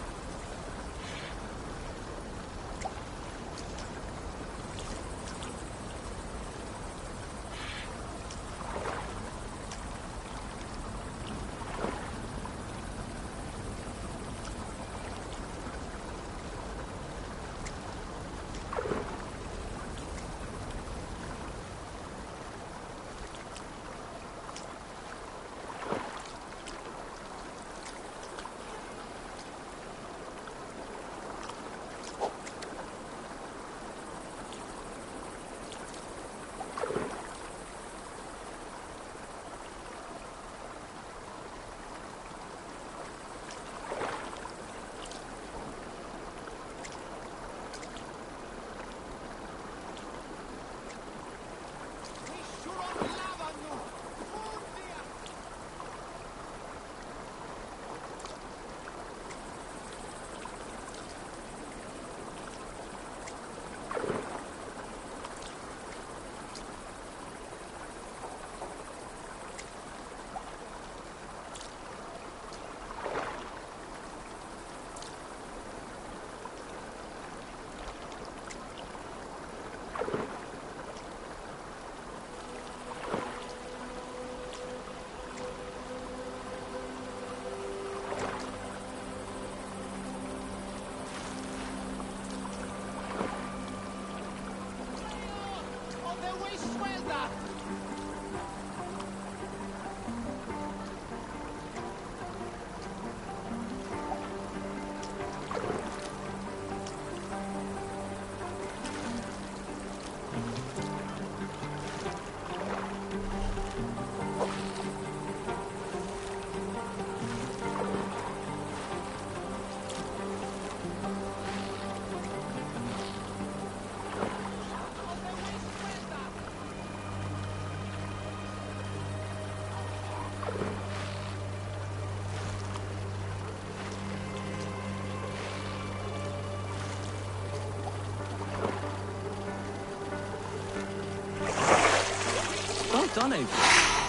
Well done, Avery.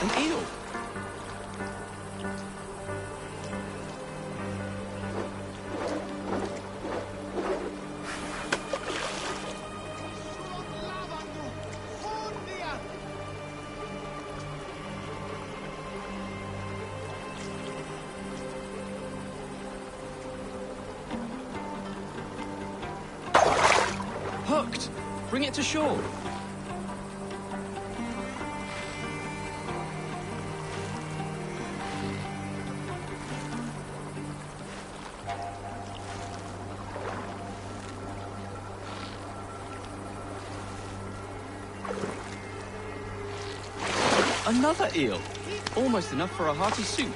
An eel. Hooked! Bring it to shore. Another eel! Almost enough for a hearty soup.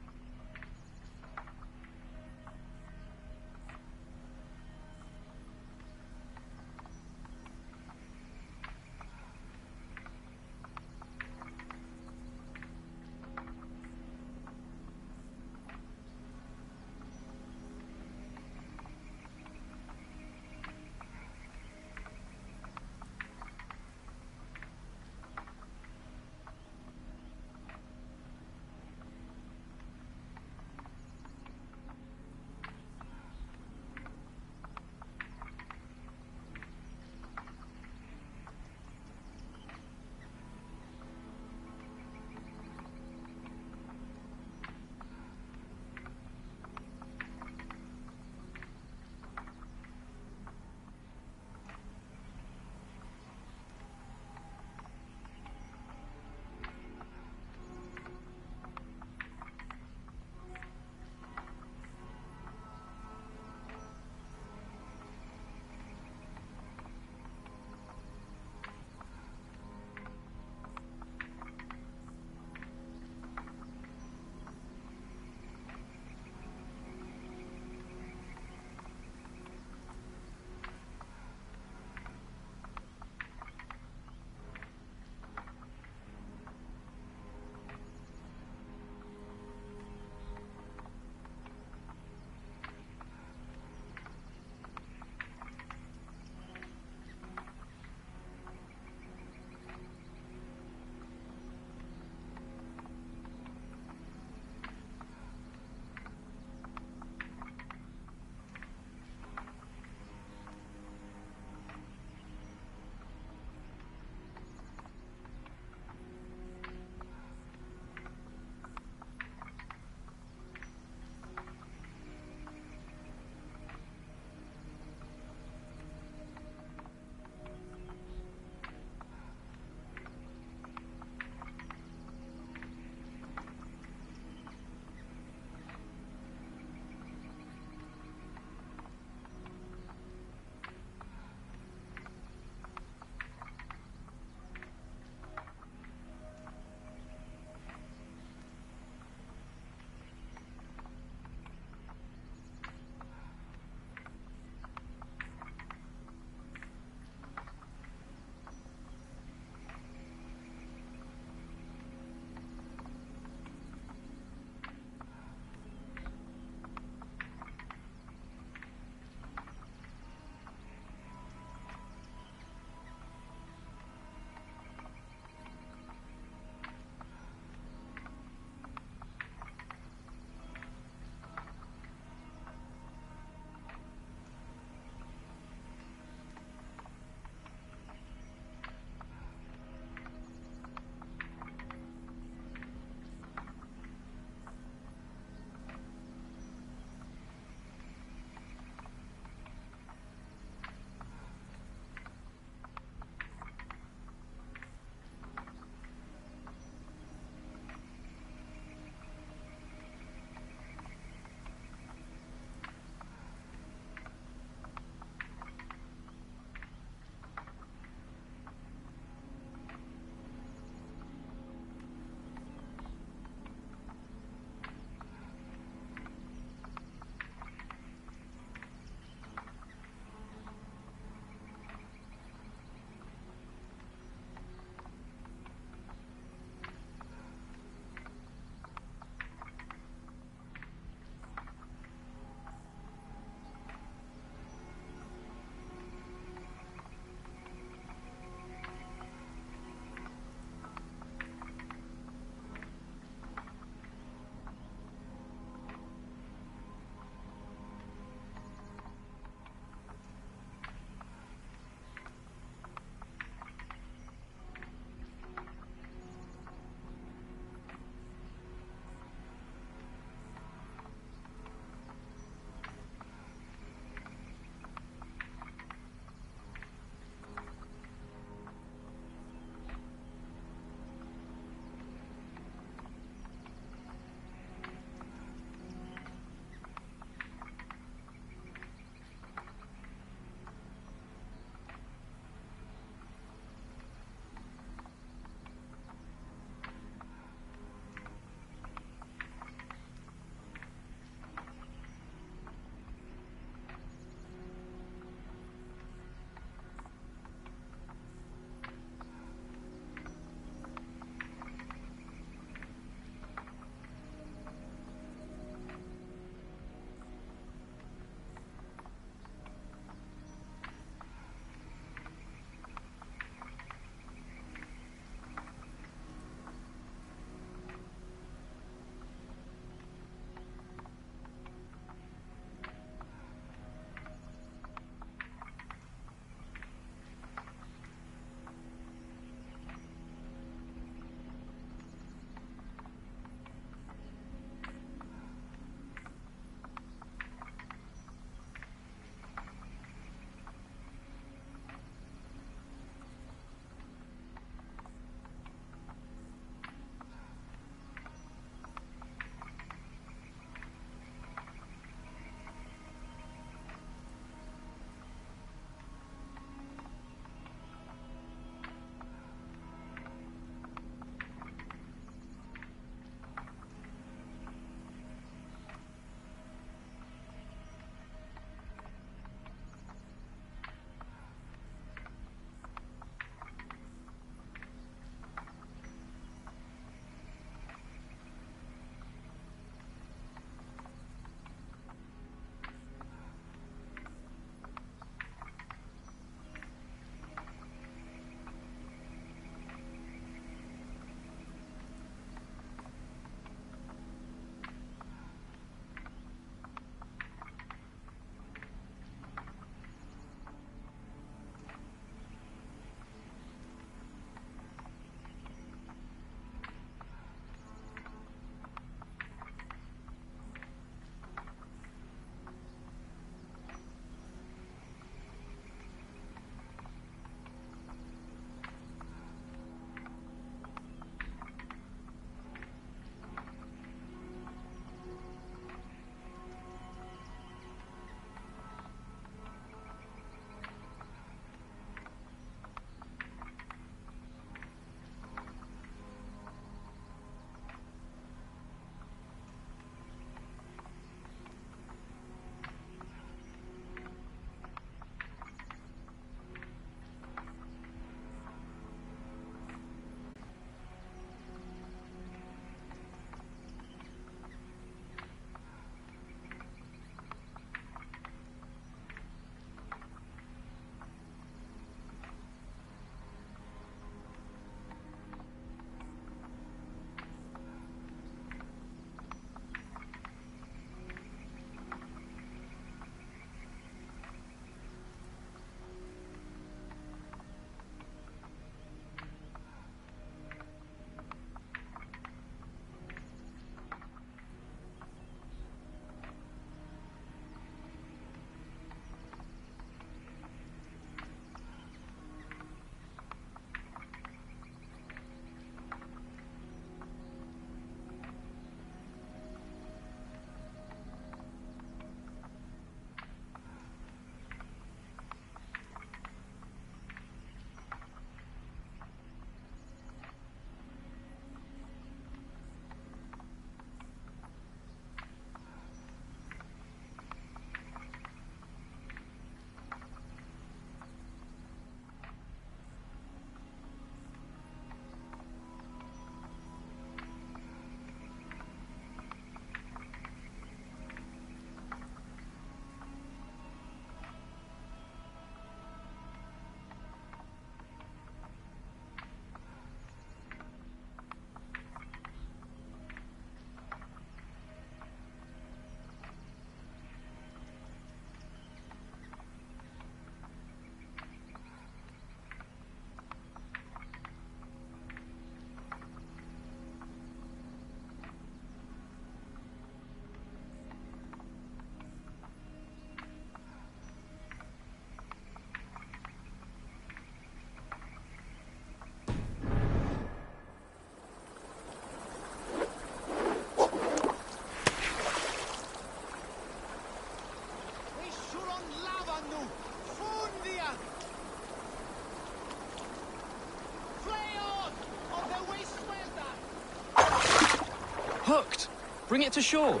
Hooked! Bring it to shore!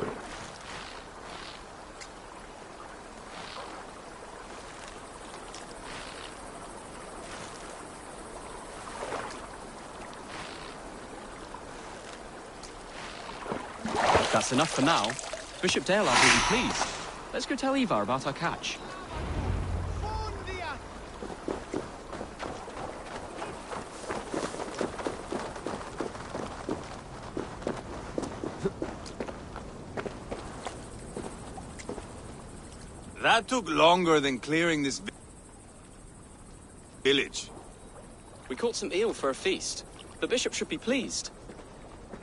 That's enough for now. Bishop Deolaf will be pleased. Let's go tell Ivar about our catch. That took longer than clearing this village. We caught some eel for a feast. The bishop should be pleased.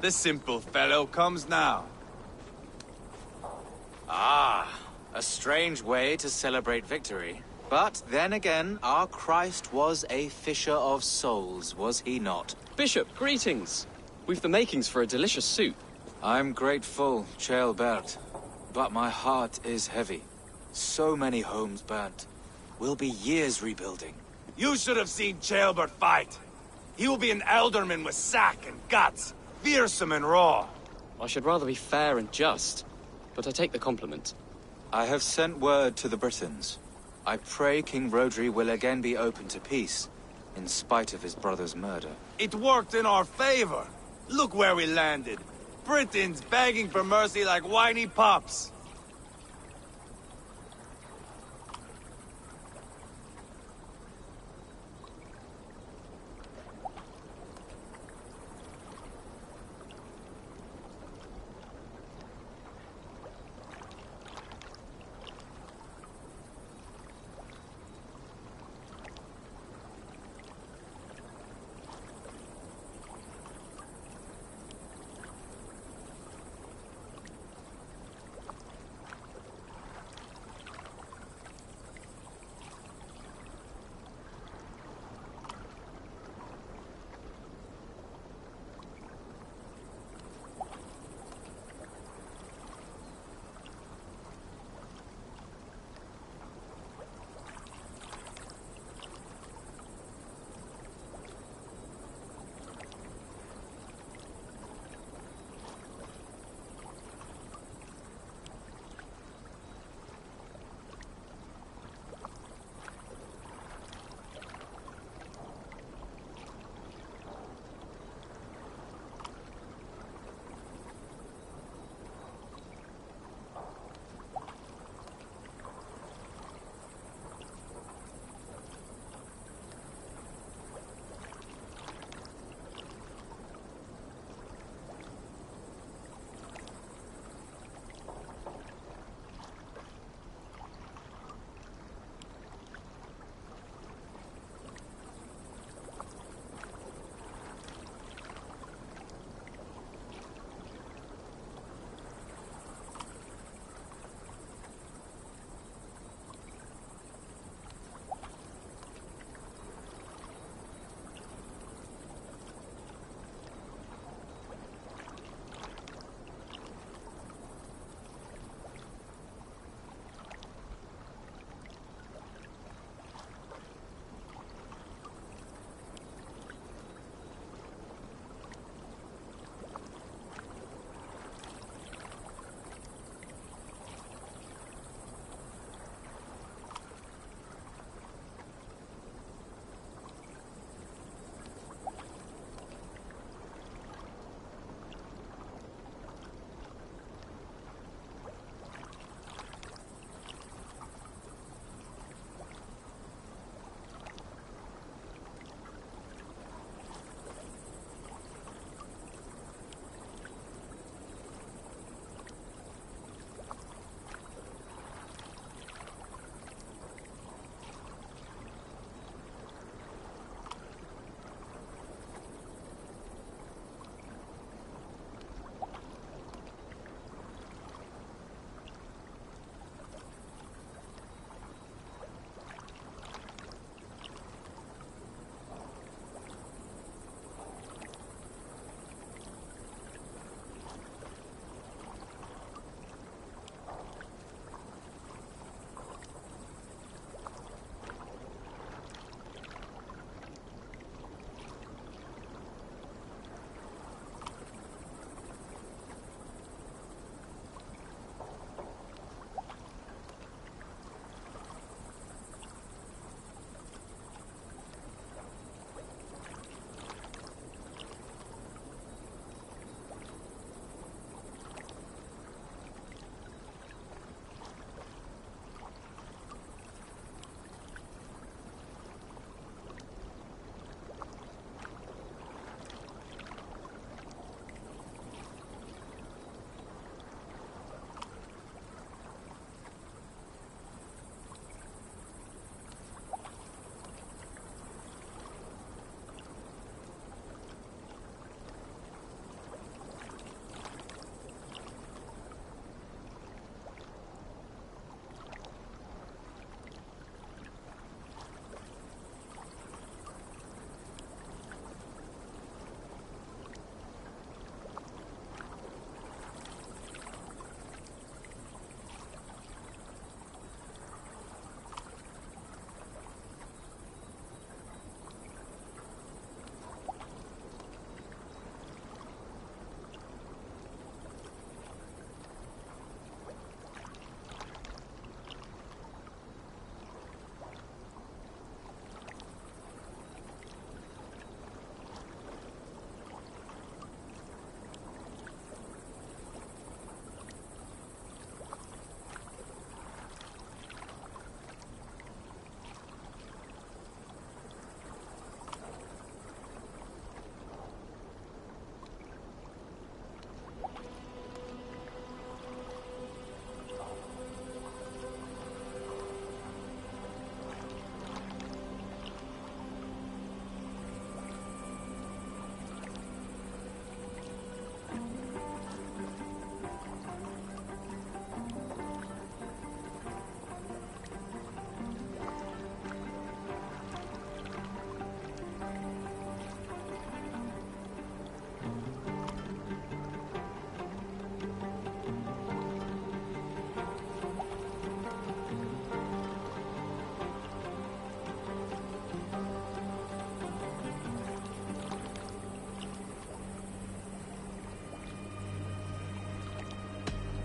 The simple fellow comes now. Ah, a strange way to celebrate victory. But then again, our Christ was a fisher of souls, was he not? Bishop, greetings! We've the makings for a delicious soup. I'm grateful, Ceolbert, but my heart is heavy. So many homes burnt. We'll be years rebuilding. You should have seen Ceolbert fight. He will be an alderman with sack and guts, fearsome and raw. I should rather be fair and just, but I take the compliment. I have sent word to the Britons. I pray King Rodri will again be open to peace, in spite of his brother's murder. It worked in our favor. Look where we landed. Britons begging for mercy like whiny pups.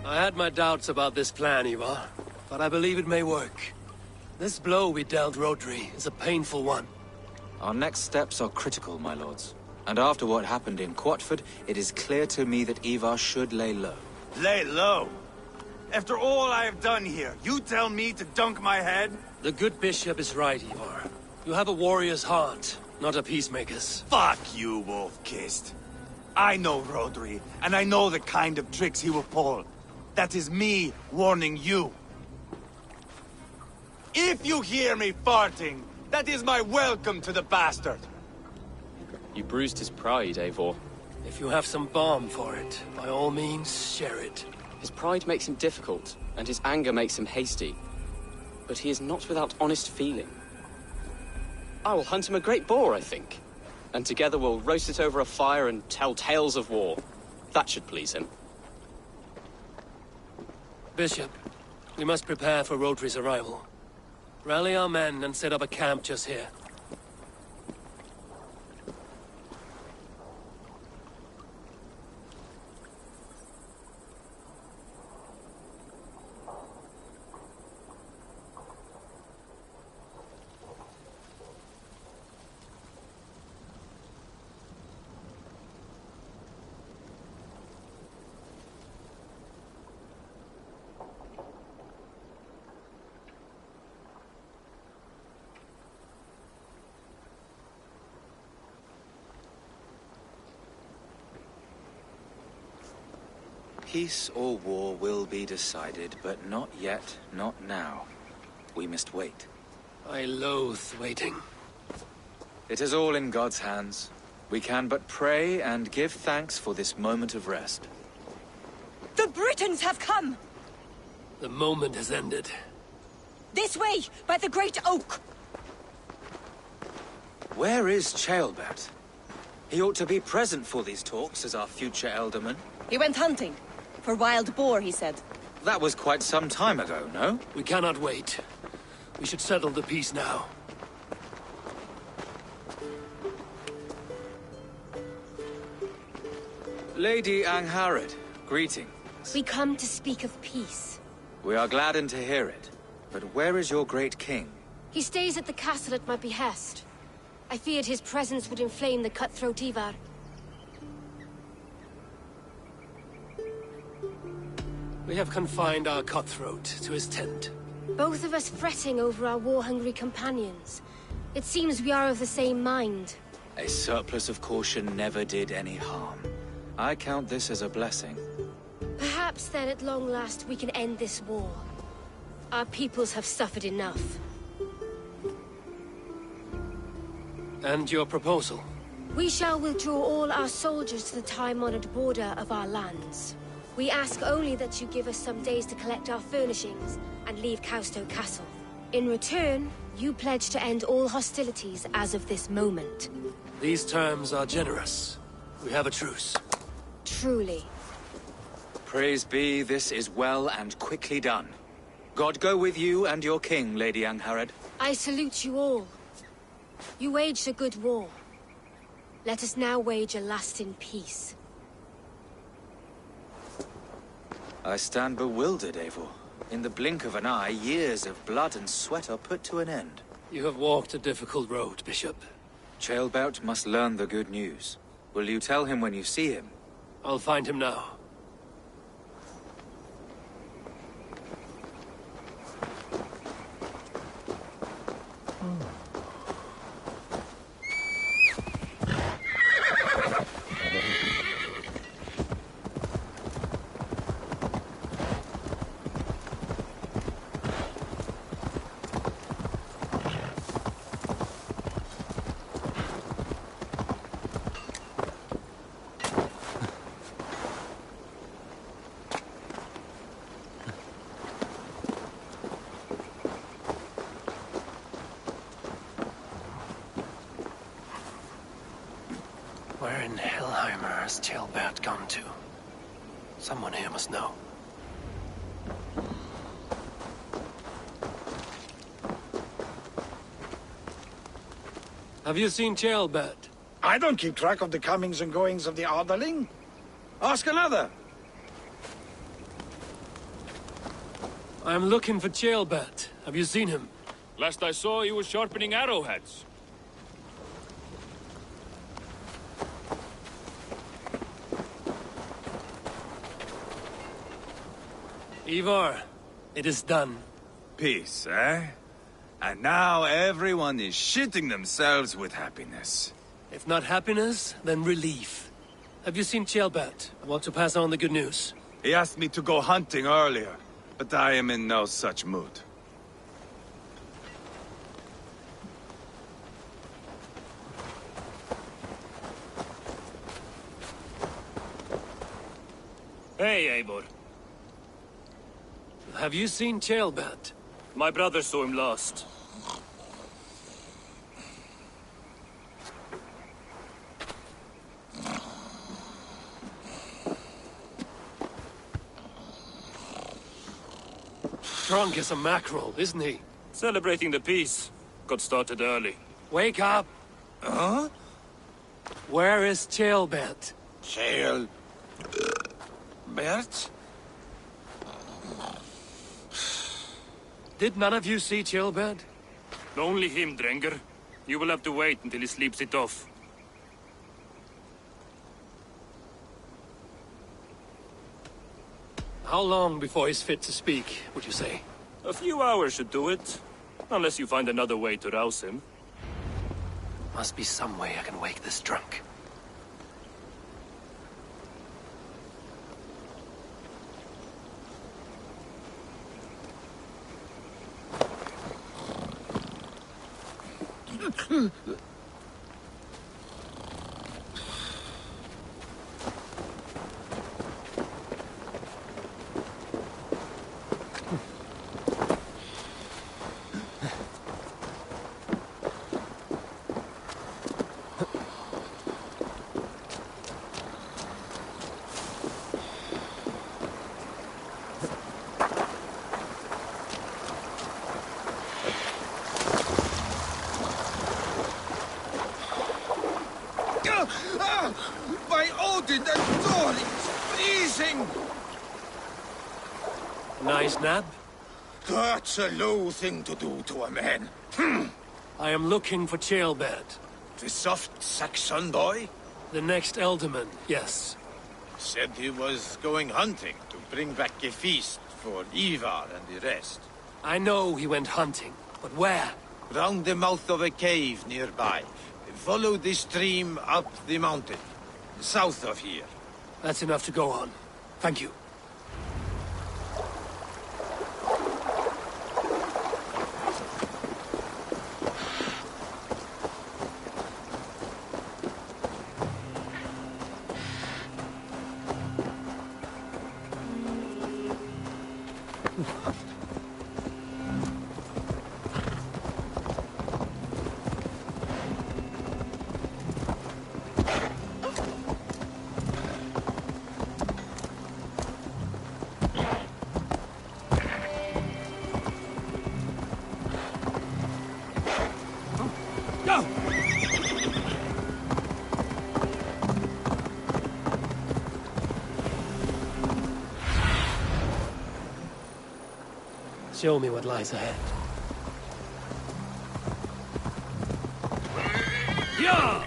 I had my doubts about this plan, Ivar, but I believe it may work. This blow we dealt Rodri is a painful one. Our next steps are critical, my lords. And after what happened in Quatford, it is clear to me that Ivar should lay low. Lay low? After all I have done here, you tell me to dunk my head? The good bishop is right, Ivar. You have a warrior's heart, not a peacemaker's. Fuck you, Wolf-Kissed. I know Rodri, and I know the kind of tricks he will pull. That is me warning you. If you hear me farting, that is my welcome to the bastard. You bruised his pride, Eivor. If you have some balm for it, by all means, share it. His pride makes him difficult, and his anger makes him hasty. But he is not without honest feeling. I will hunt him a great boar, I think. And together we'll roast it over a fire and tell tales of war. That should please him. Bishop, we must prepare for Rodri's arrival. Rally our men and set up a camp just here. Peace or war will be decided, but not yet, not now. We must wait. I loathe waiting. It is all in God's hands. We can but pray and give thanks for this moment of rest. The Britons have come! The moment has ended. This way, by the Great Oak! Where is Ceolbert? He ought to be present for these talks as our future elderman. He went hunting. For wild boar, he said. That was quite some time ago, no? We cannot wait. We should settle the peace now. Lady Angharad, greetings. We come to speak of peace. We are gladdened to hear it. But where is your great king? He stays at the castle at my behest. I feared his presence would inflame the cutthroat Ivar. We have confined our cutthroat to his tent. Both of us fretting over our war-hungry companions. It seems we are of the same mind. A surplus of caution never did any harm. I count this as a blessing. Perhaps then at long last we can end this war. Our peoples have suffered enough. And your proposal? We shall withdraw all our soldiers to the time-honored border of our lands. We ask only that you give us some days to collect our furnishings and leave Causto Castle. In return, you pledge to end all hostilities as of this moment. These terms are generous. We have a truce. Truly. Praise be, this is well and quickly done. God go with you and your king, Lady Angharad. I salute you all. You waged a good war. Let us now wage a lasting peace. I stand bewildered, Eivor. In the blink of an eye, years of blood and sweat are put to an end. You have walked a difficult road, Bishop. Ceolbert must learn the good news. Will you tell him when you see him? I'll find him now. Where in Hellheimer has Ceolbert gone to? Someone here must know. Have you seen Ceolbert? I don't keep track of the comings and goings of the Arderling. Ask another. I'm looking for Ceolbert. Have you seen him? Last I saw, he was sharpening arrowheads. Ivar, it is done. Peace, eh? And now everyone is shitting themselves with happiness. If not happiness, then relief. Have you seen Ceolbert? I want to pass on the good news. He asked me to go hunting earlier, but I am in no such mood. Hey, Eivor. Have you seen Ceolbert? My brother saw him last. Drunk as a mackerel, isn't he? Celebrating the peace. Got started early. Wake up! Huh? Where is Ceolbert? Bert? Did none of you see Ceolbert? Only him, Drenger. You will have to wait until he sleeps it off. How long before he's fit to speak, would you say? A few hours should do it. Unless you find another way to rouse him. Must be some way I can wake this drunk. By Odin, the door is freezing! Nice nap? That's a low thing to do to a man. I am looking for Ceolbert. The soft Saxon boy? The next Elderman, yes. Said he was going hunting to bring back a feast for Ivar and the rest. I know he went hunting, but where? Round the mouth of a cave nearby. Follow the stream up the mountain. South of here. That's enough to go on. Thank you. Show me what lies ahead. Yeah!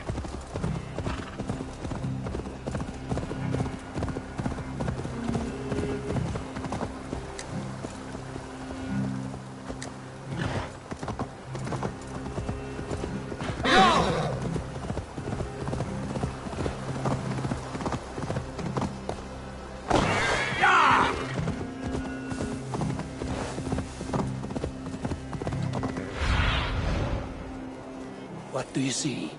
What do you see?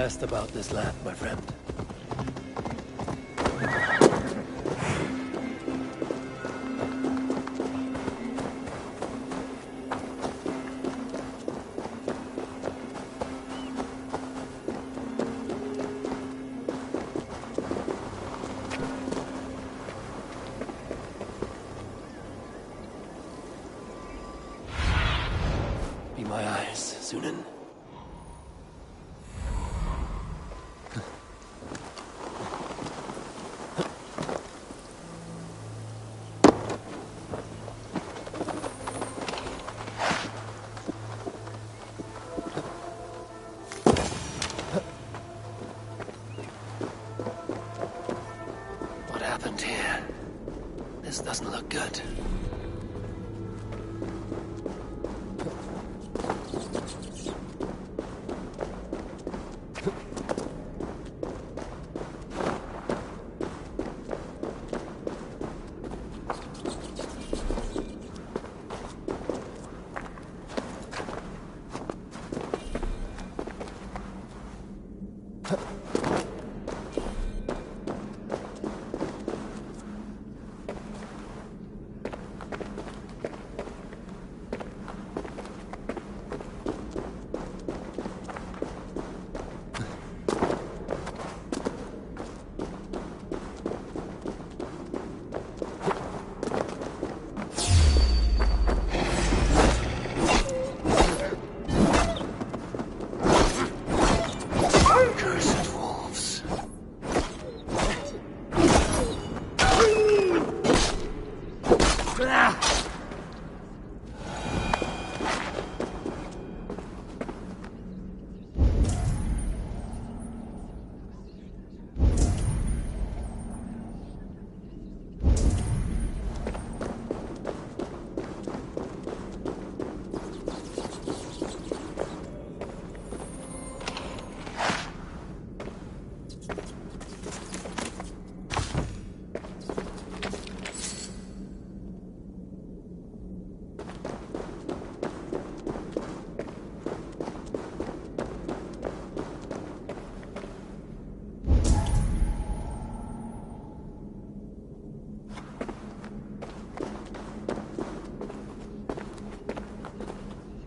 asked about this land, my friend. Be my eyes, Sunan. What happened here? This doesn't look good.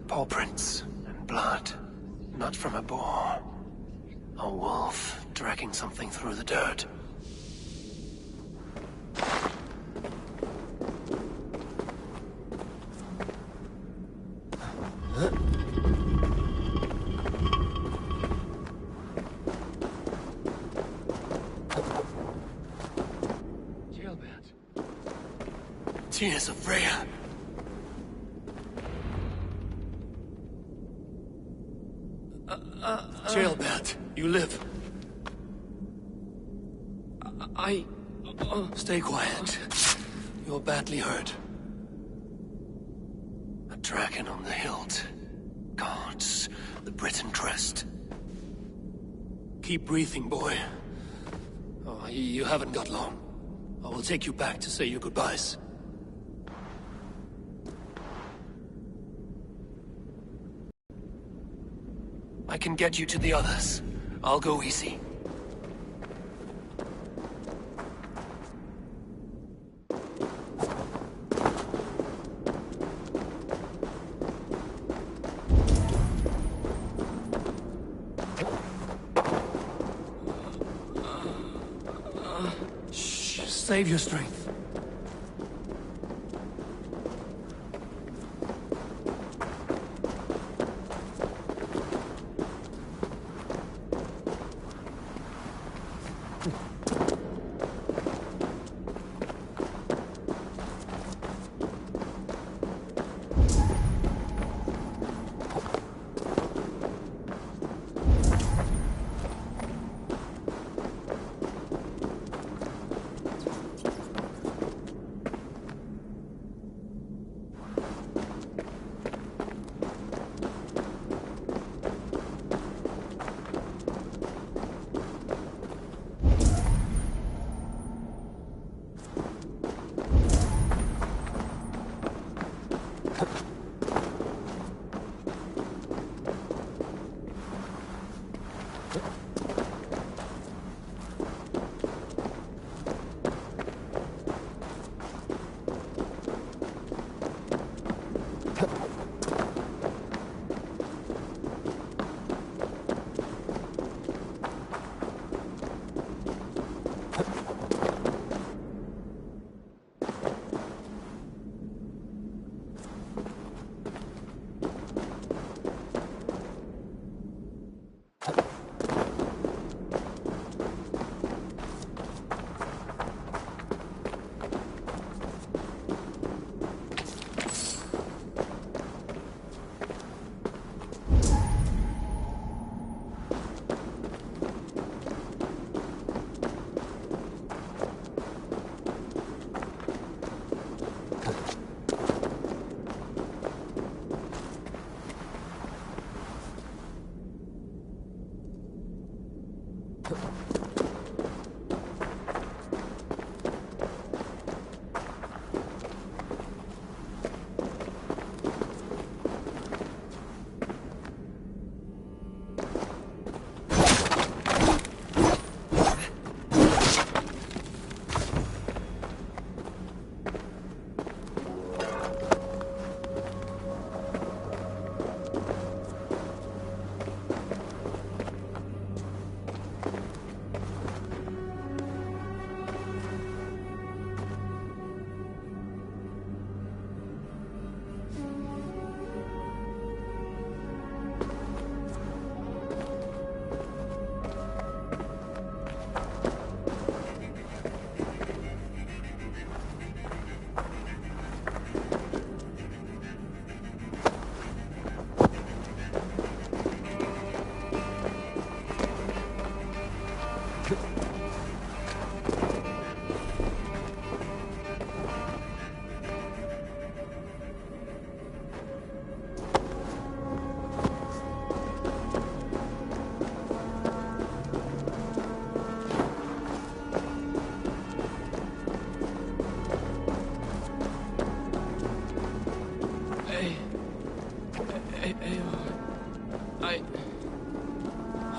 Paw prints and blood, not from a boar. A wolf dragging something through the dirt. Tears of Freya. Jailbird, you live. Stay quiet. You're badly hurt. A dragon on the hilt. Guards the Briton crest. Keep breathing, boy. Oh, you haven't got long. I will take you back to say your goodbyes. I can get you to the others. I'll go easy. Save your strength.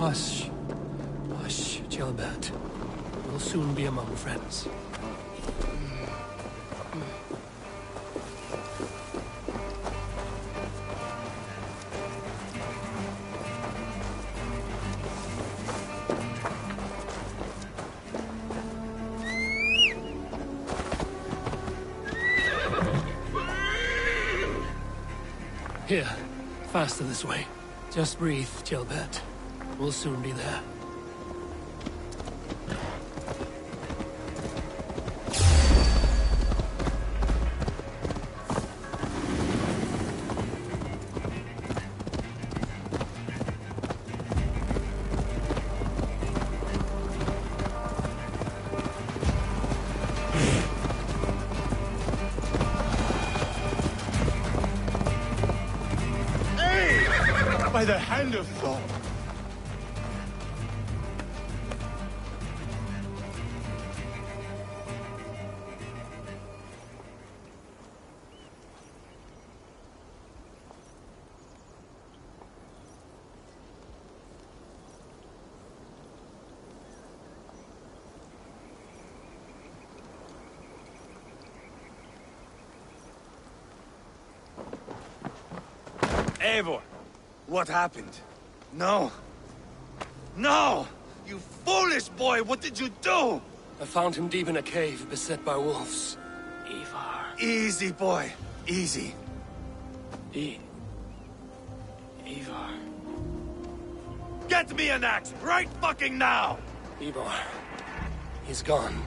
Hush. Hush, Gilbert. We'll soon be among friends. Here, faster this way. Just breathe, Gilbert. We'll soon be there. By the hand of Thor! Eivor! What happened? No! No! You foolish boy! What did you do? I found him deep in a cave, beset by wolves. Ivar. Easy, boy. Easy. Ivar. Get me an axe right fucking now! Ivar. He's gone.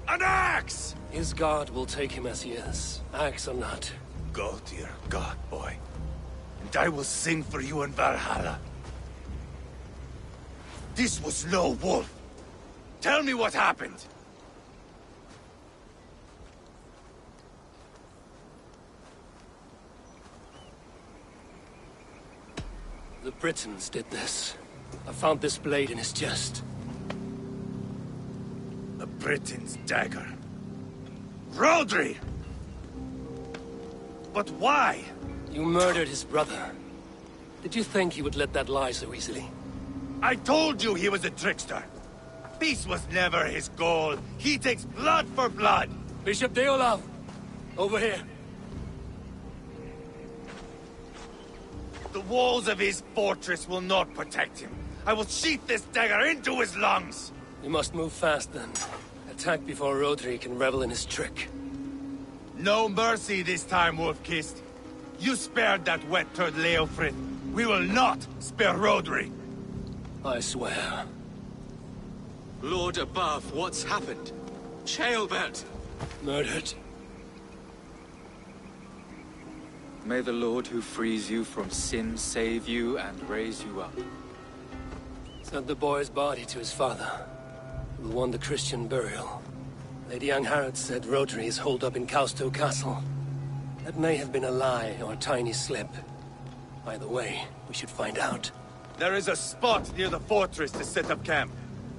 An axe! His god will take him as he is, axe or not. Go to your god, boy. And I will sing for you in Valhalla. This was no wolf. Tell me what happened. The Britons did this. I found this blade in his chest. The Britons' dagger. Rodri! But why? You murdered his brother. Did you think he would let that lie so easily? I told you he was a trickster. Peace was never his goal. He takes blood for blood. Bishop Deolav! Over here. The walls of his fortress will not protect him. I will sheath this dagger into his lungs. You must move fast then. Attack before Rodri can revel in his trick. No mercy this time, Wolf-Kissed. You spared that wet turd Leofrid. We will not spare Rodri. I swear. Lord above, what's happened? Ceolbert! Murdered. May the Lord who frees you from sin save you and raise you up. Sent the boy's body to his father, who won the Christian burial. Lady Angharad said Rodri is holed up in Causto Castle. That may have been a lie or a tiny slip. Either way, we should find out. There is a spot near the fortress to set up camp.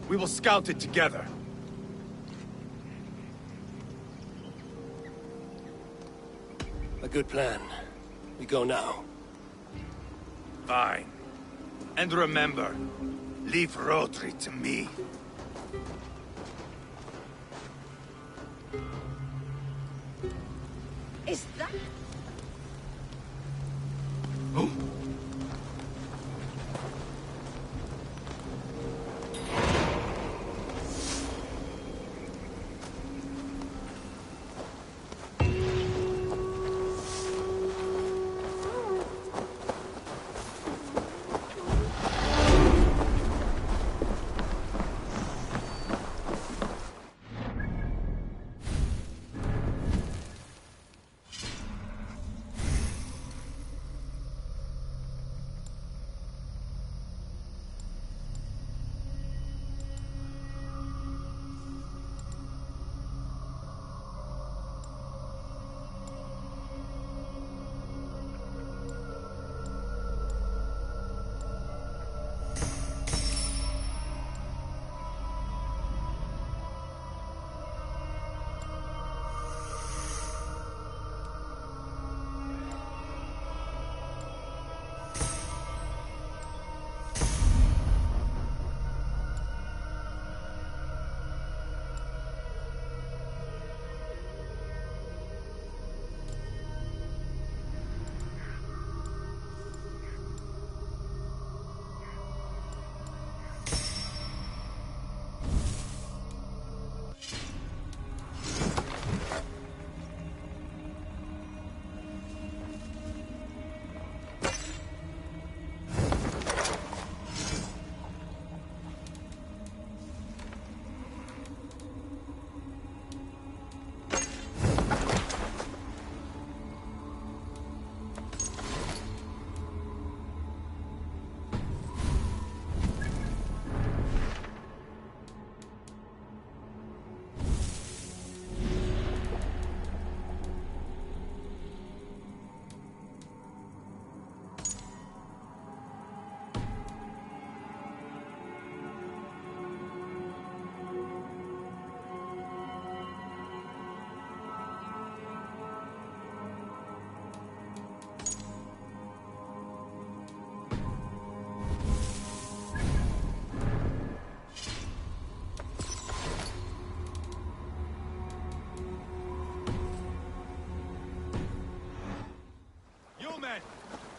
We will scout it together. A good plan. We go now. Fine. And remember, leave Rodri to me. Is that... Oh.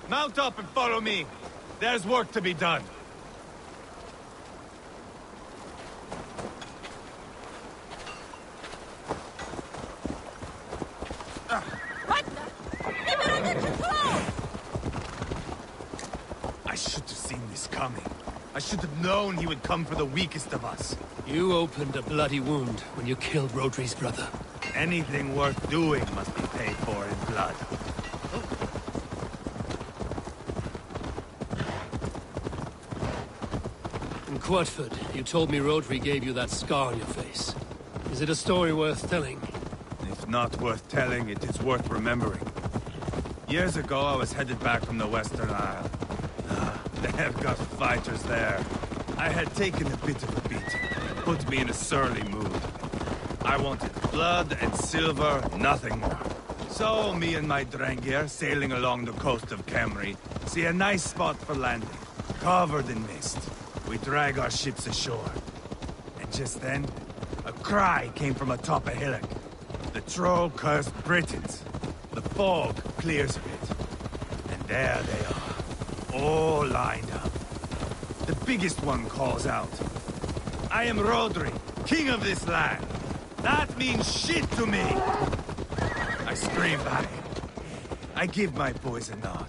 Mount up and follow me. There's work to be done. I should have seen this coming. I should have known he would come for the weakest of us. You opened a bloody wound when you killed Rodri's brother. Anything worth doing must be paid for in blood. In Quadford, you told me Rodri gave you that scar on your face. Is it a story worth telling? If not worth telling, it is worth remembering. Years ago, I was headed back from the Western Isle. They've got fighters there. I had taken a bit of a beating. Put me in a surly mood. I wanted blood and silver, nothing more. So, me and my Drengir, sailing along the coast of Kemri, see a nice spot for landing, covered in mist. We drag our ships ashore. And just then, a cry came from atop a hillock. The troll-cursed Britons. The fog clears a bit. And there they are, all lined up. The biggest one calls out, "I am Rodri, king of this land. That means shit to me!" I scream back. I give my boys a nod.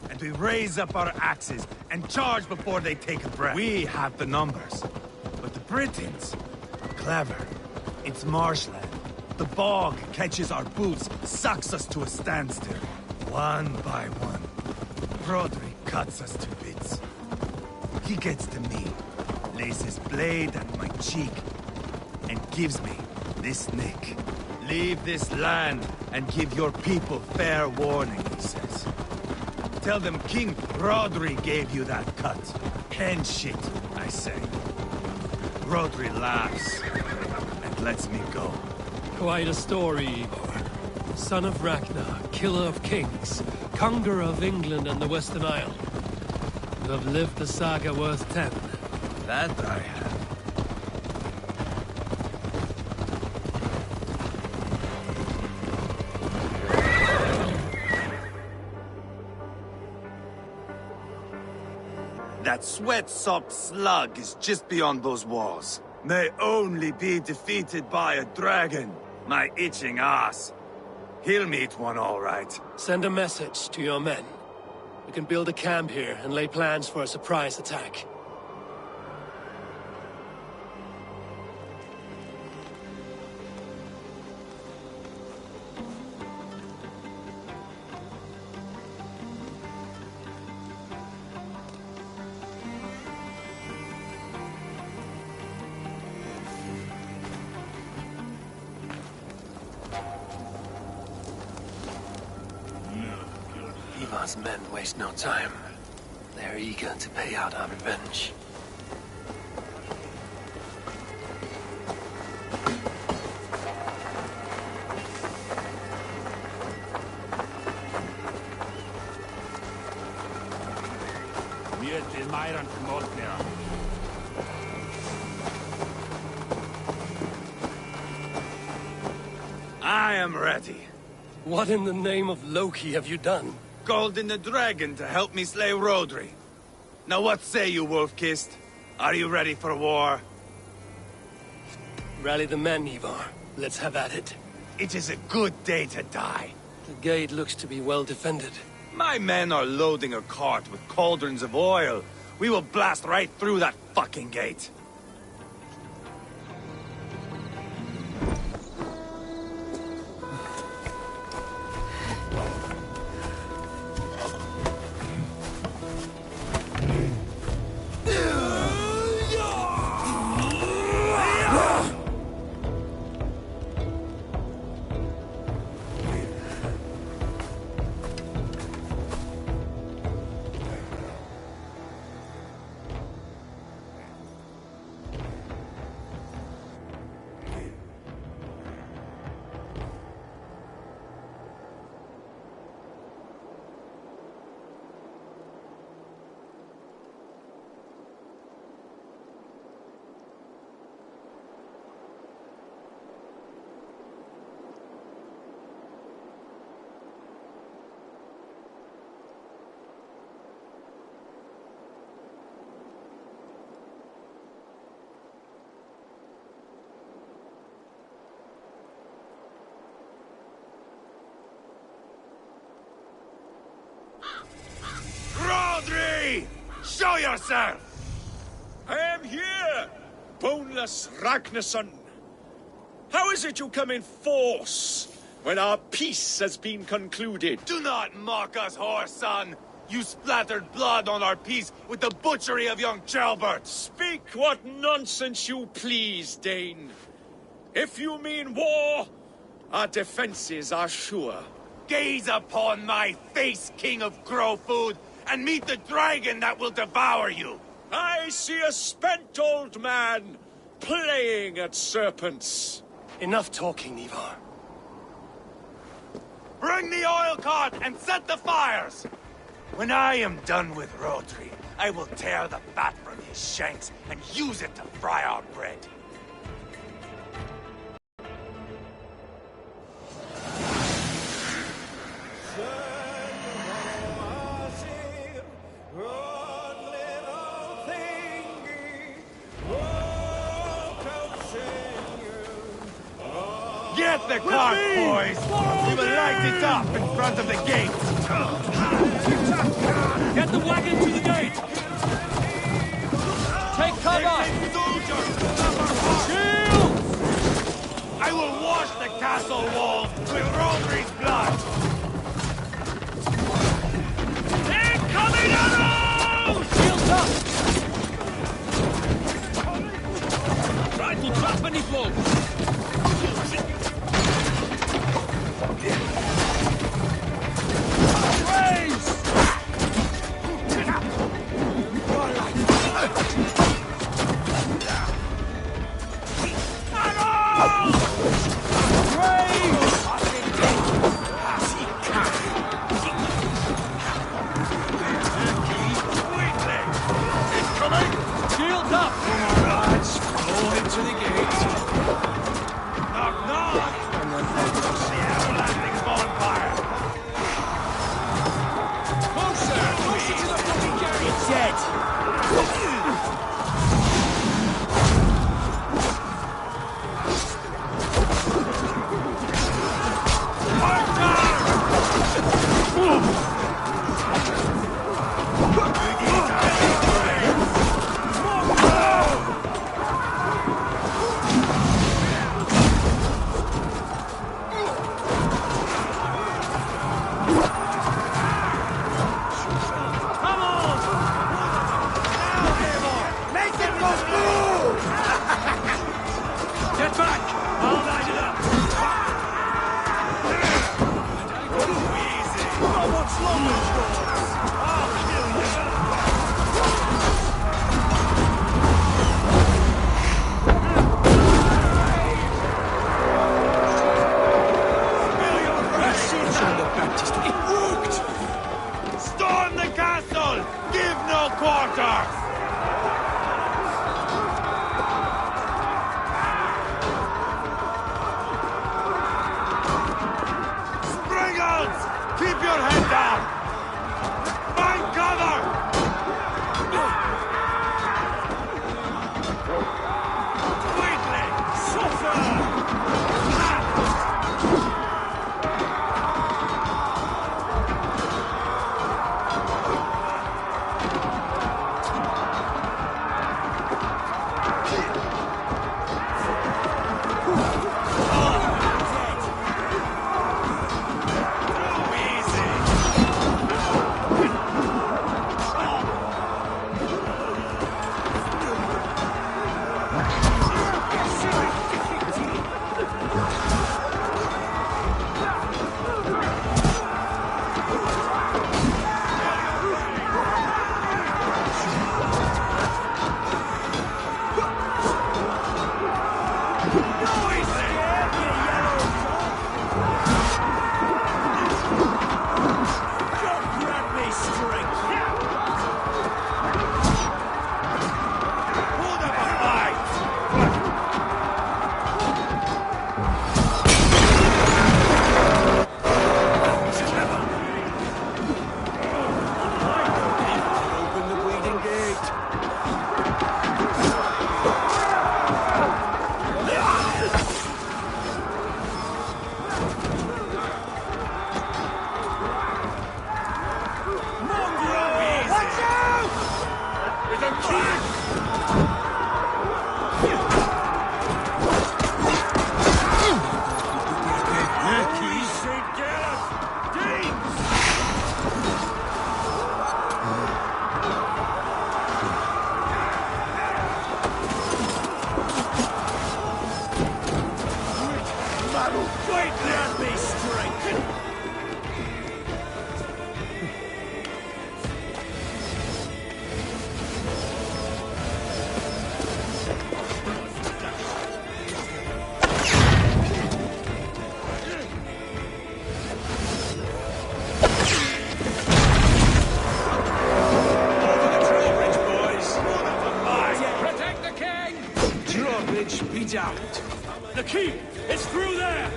And we raise up our axes and charge before they take a breath. We have the numbers. But the Britons are clever. It's marshland. The bog catches our boots, sucks us to a standstill. One by one, Rodri cuts us to bits. He gets to me, lays his blade at my cheek, and gives me this nick. "Leave this land and give your people fair warning," he says. "Tell them King Rodri gave you that cut." "Hen shit," I say. Rodri laughs and lets me go. Quite a story, Ivor. Son of Ragnar, killer of kings, conqueror of England and the Western Isle. You have lived the saga worth 10. That I have. That sweat-sopped slug is just beyond those walls. May only be defeated by a dragon. My itching ass. He'll meet one all right. Send a message to your men. We can build a camp here and lay plans for a surprise attack. Ivar's men waste no time. They're eager to pay out our revenge. I am ready. What in the name of Loki have you done? Called in the dragon to help me slay Rodri. Now what say you, Wolf-Kissed? Are you ready for war? Rally the men, Ivar. Let's have at it. It is a good day to die. The gate looks to be well defended. My men are loading a cart with cauldrons of oil. We will blast right through that fucking gate. Show yourself! I am here, boneless Ragnarsson. How is it you come in force when our peace has been concluded? Do not mock us, whore son! You splattered blood on our peace with the butchery of young Chalbert! Speak what nonsense you please, Dane. If you mean war, our defenses are sure. Gaze upon my face, King of Grow Food, and meet the dragon that will devour you! I see a spent old man playing at serpents. Enough talking, Ivar. Bring the oil cart and set the fires! When I am done with Rodri, I will tear the fat from his shanks and use it to fry our bread. Get the cart, boys! We will light it up in front of the gate! Get the wagon to the gate! Take cover! Shield! I will wash the castle walls with Rodri's blood! Incoming arrows! Shields up! Try to trap any foes! Ivaru, grant me strength! The keep! It's through there!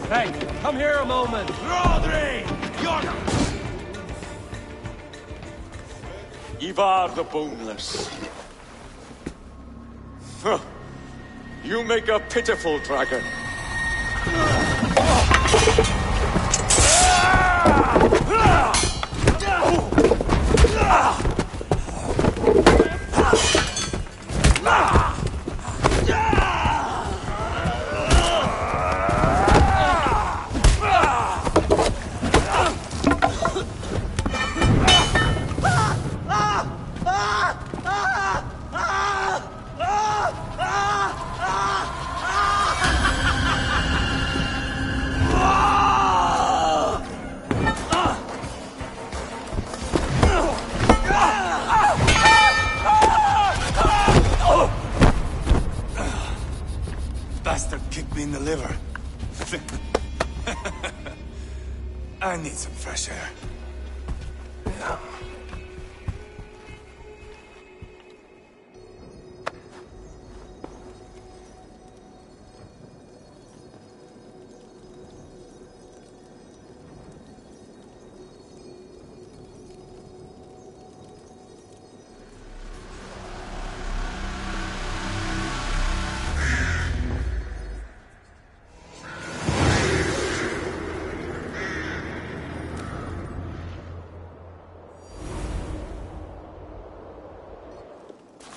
Hey, come here a moment! Rodri! York! Ivar the Boneless. Huh. You make a pitiful dragon. Bastard kicked me in the liver. I need some fresh air. Yeah.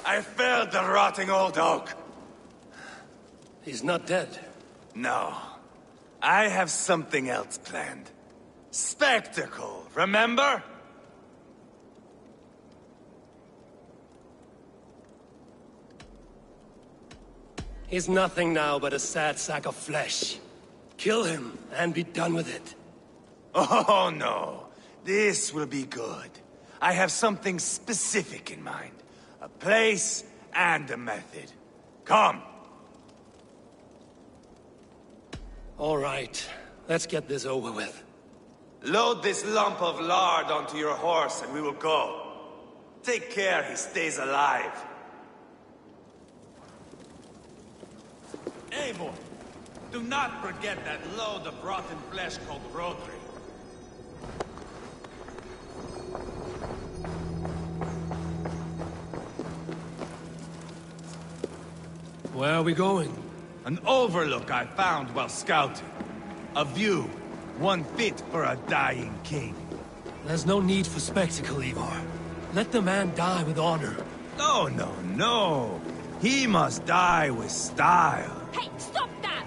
I felled the rotting old oak. He's not dead. No. I have something else planned. Spectacle, remember? He's nothing now but a sad sack of flesh. Kill him and be done with it. Oh no. This will be good. I have something specific in mind. A place and a method. Come. All right. Let's get this over with. Load this lump of lard onto your horse and we will go. Take care he stays alive. Eivor, do not forget that load of rotten flesh called Rodri. Where are we going? An overlook I found while scouting. A view, one fit for a dying king. There's no need for spectacle, Ivar. Let the man die with honor. No, no, no. He must die with style. Hey, stop that!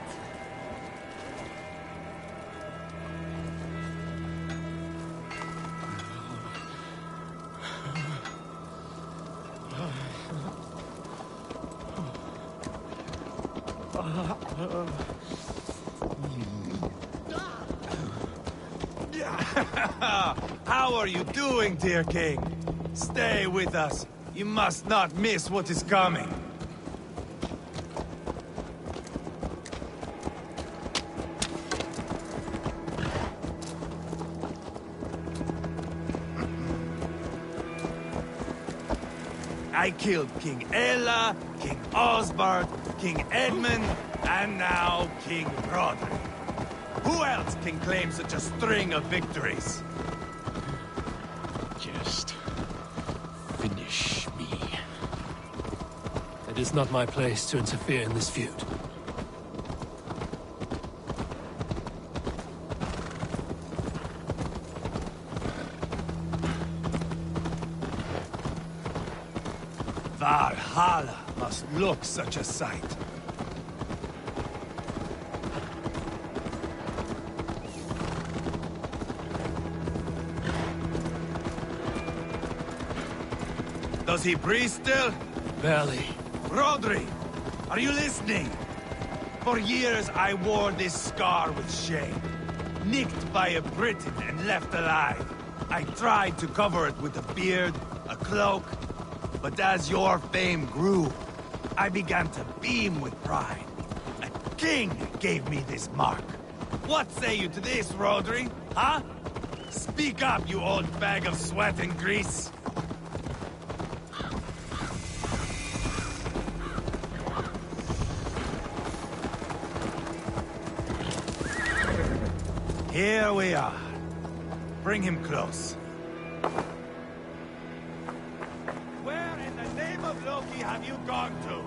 How are you doing, dear king? Stay with us. You must not miss what is coming. I killed King Ella, King Osbert, King Edmund, and now King Rodri. Who else can claim such a string of victories? Just finish me. It is not my place to interfere in this feud. Valhalla must look such a sight. Does he breathe still? Barely. Rodri, are you listening? For years I wore this scar with shame. Nicked by a Briton and left alive. I tried to cover it with a beard, a cloak, but as your fame grew, I began to beam with pride. A king gave me this mark. What say you to this, Rodri? Huh? Speak up, you old bag of sweat and grease! Here we are. Bring him close. Where in the name of Loki have you gone to?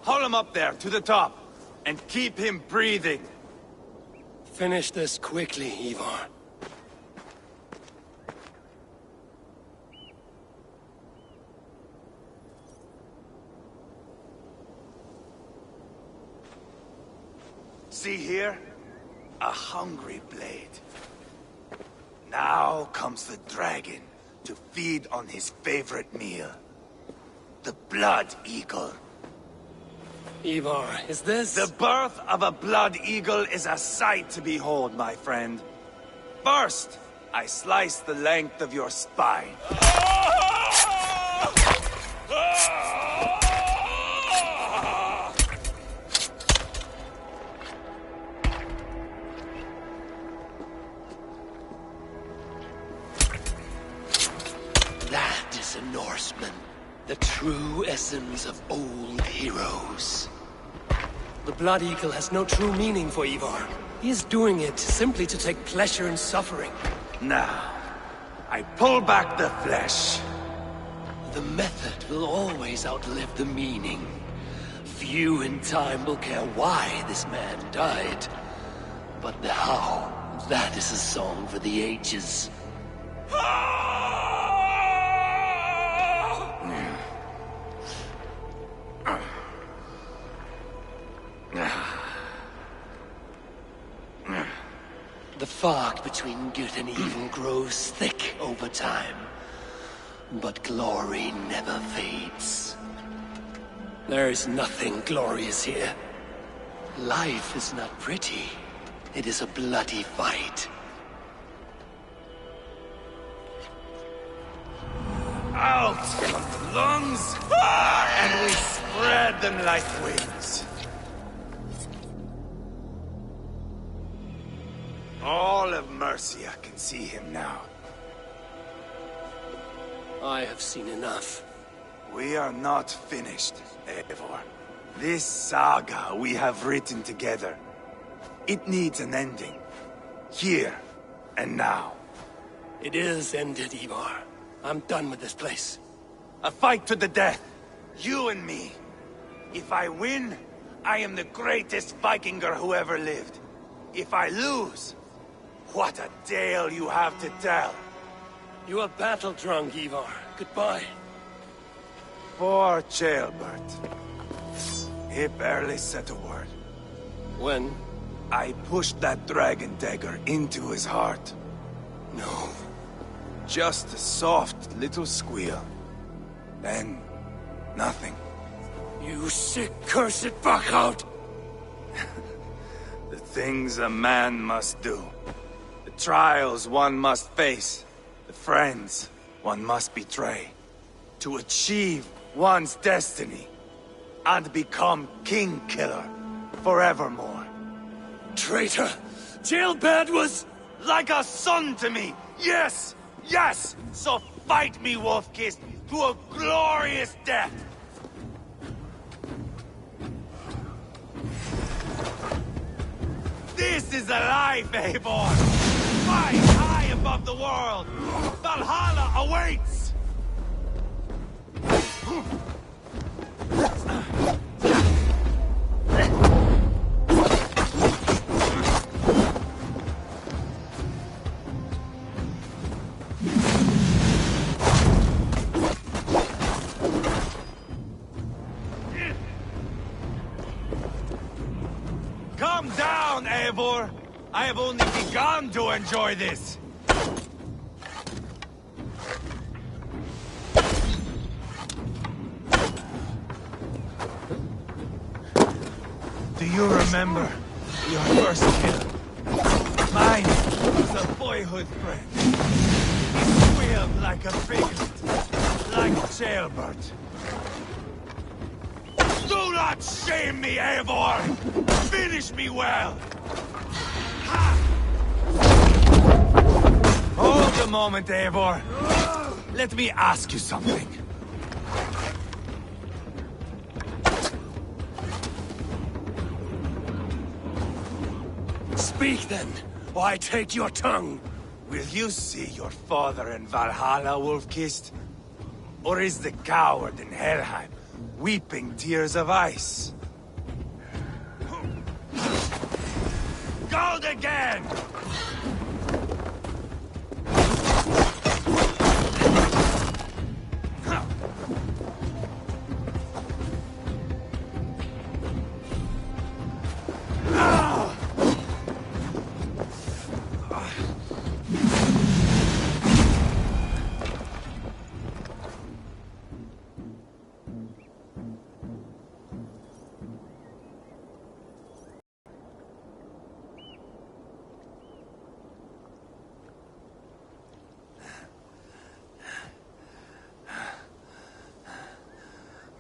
Haul him up there, to the top, and keep him breathing. Finish this quickly, Ivar. See here? A hungry blade. Now comes the dragon to feed on his favorite meal. The blood eagle. Ivar, is this... The birth of a blood eagle is a sight to behold, my friend. First, I slice the length of your spine. That is a Norseman. The true essence of old heroes. The Blood Eagle has no true meaning for Ivar. He is doing it simply to take pleasure in suffering. Now, I pull back the flesh. The method will always outlive the meaning. Few in time will care why this man died. But the how, that is a song for the ages. The fog between good and evil grows thick over time. But glory never fades. There is nothing glorious here. Life is not pretty. It is a bloody fight. Out come the lungs, and we spread them like wings. All of Mercia can see him now. I have seen enough. We are not finished, Eivor. This saga we have written together, it needs an ending. Here and now. It is ended, Ivar. I'm done with this place. A fight to the death. You and me. If I win, I am the greatest Vikinger who ever lived. If I lose, what a tale you have to tell. You are battle-drunk, Ivar. Goodbye. Poor Ceolbert. He barely said a word. When? I pushed that dragon dagger into his heart. No. Just a soft little squeal. Then, nothing. You sick, cursed fuck-out! The things a man must do. The trials one must face. The friends one must betray. To achieve one's destiny. And become king-killer forevermore. Traitor! Ceolbert was... like a son to me! Yes! Yes! So fight me, Wolf-Kissed, to a glorious death! This is a life, Eivor! Fight high above the world! Valhalla awaits! Calm down, Eivor! I have only begun to enjoy this! Do you remember your first kill? Mine was a boyhood friend. He squealed like a piglet, like jailbird. Do not shame me, Eivor! Finish me well! Ha! Hold a moment, Eivor. Let me ask you something. Speak then, or I take your tongue. Will you see your father in Valhalla, Wolf-Kissed? Or is the coward in Helheim weeping tears of ice? Gold again!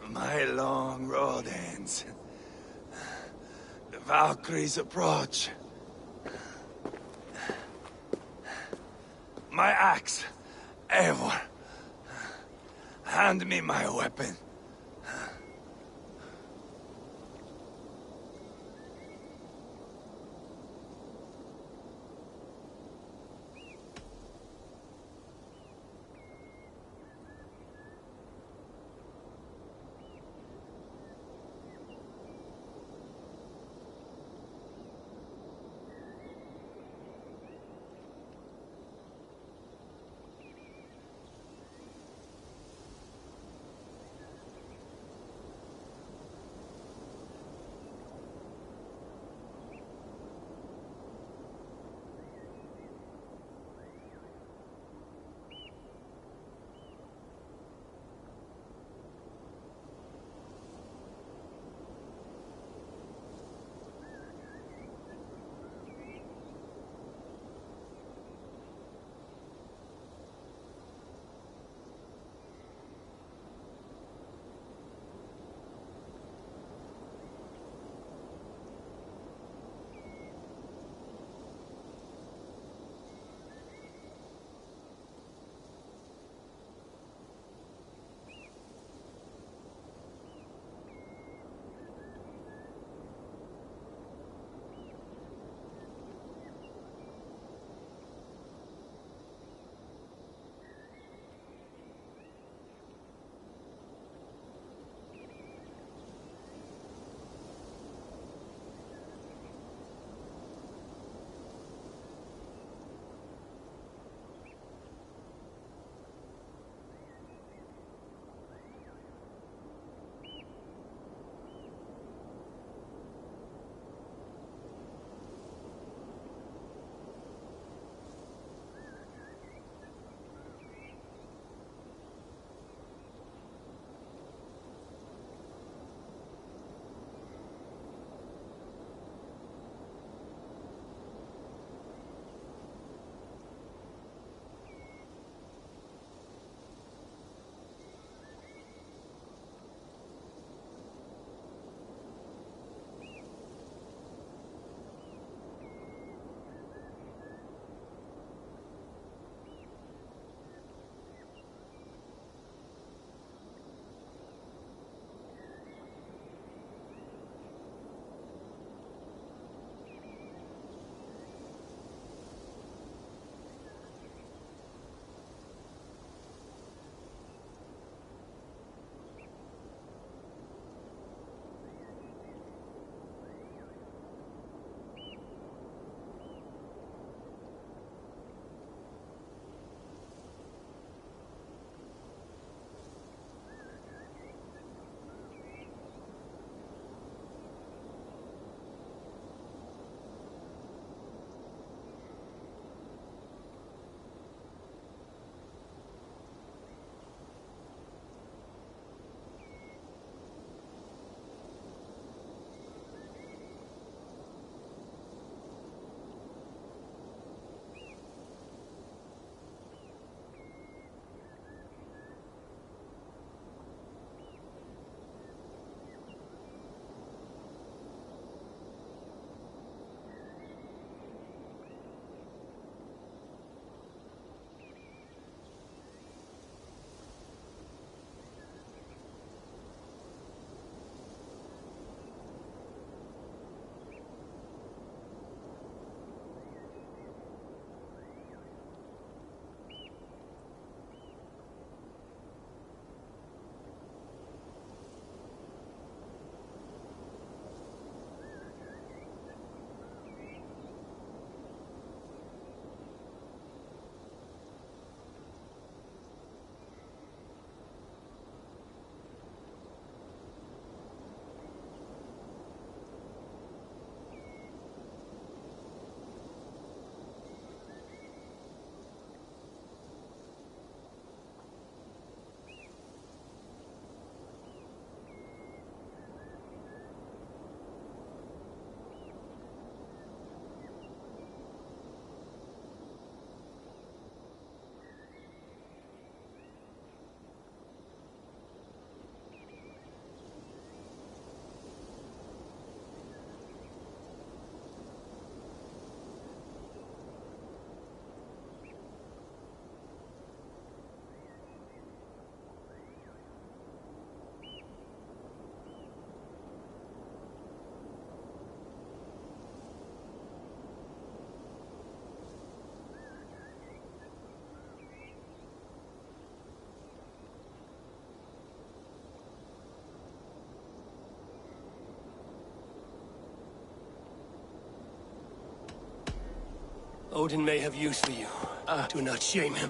My long road ends. The Valkyries approach. My axe, Eivor. Hand me my weapon. Odin may have use for you. Do not shame him.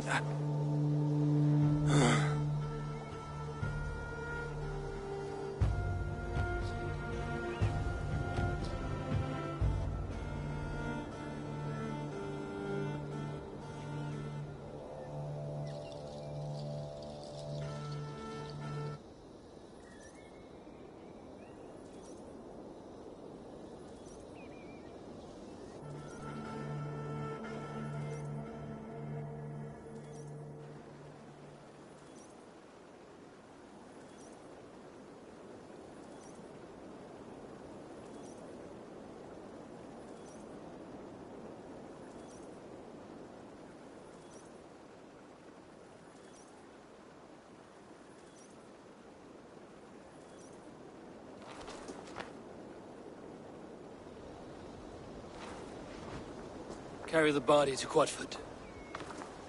Carry the body to Quatford.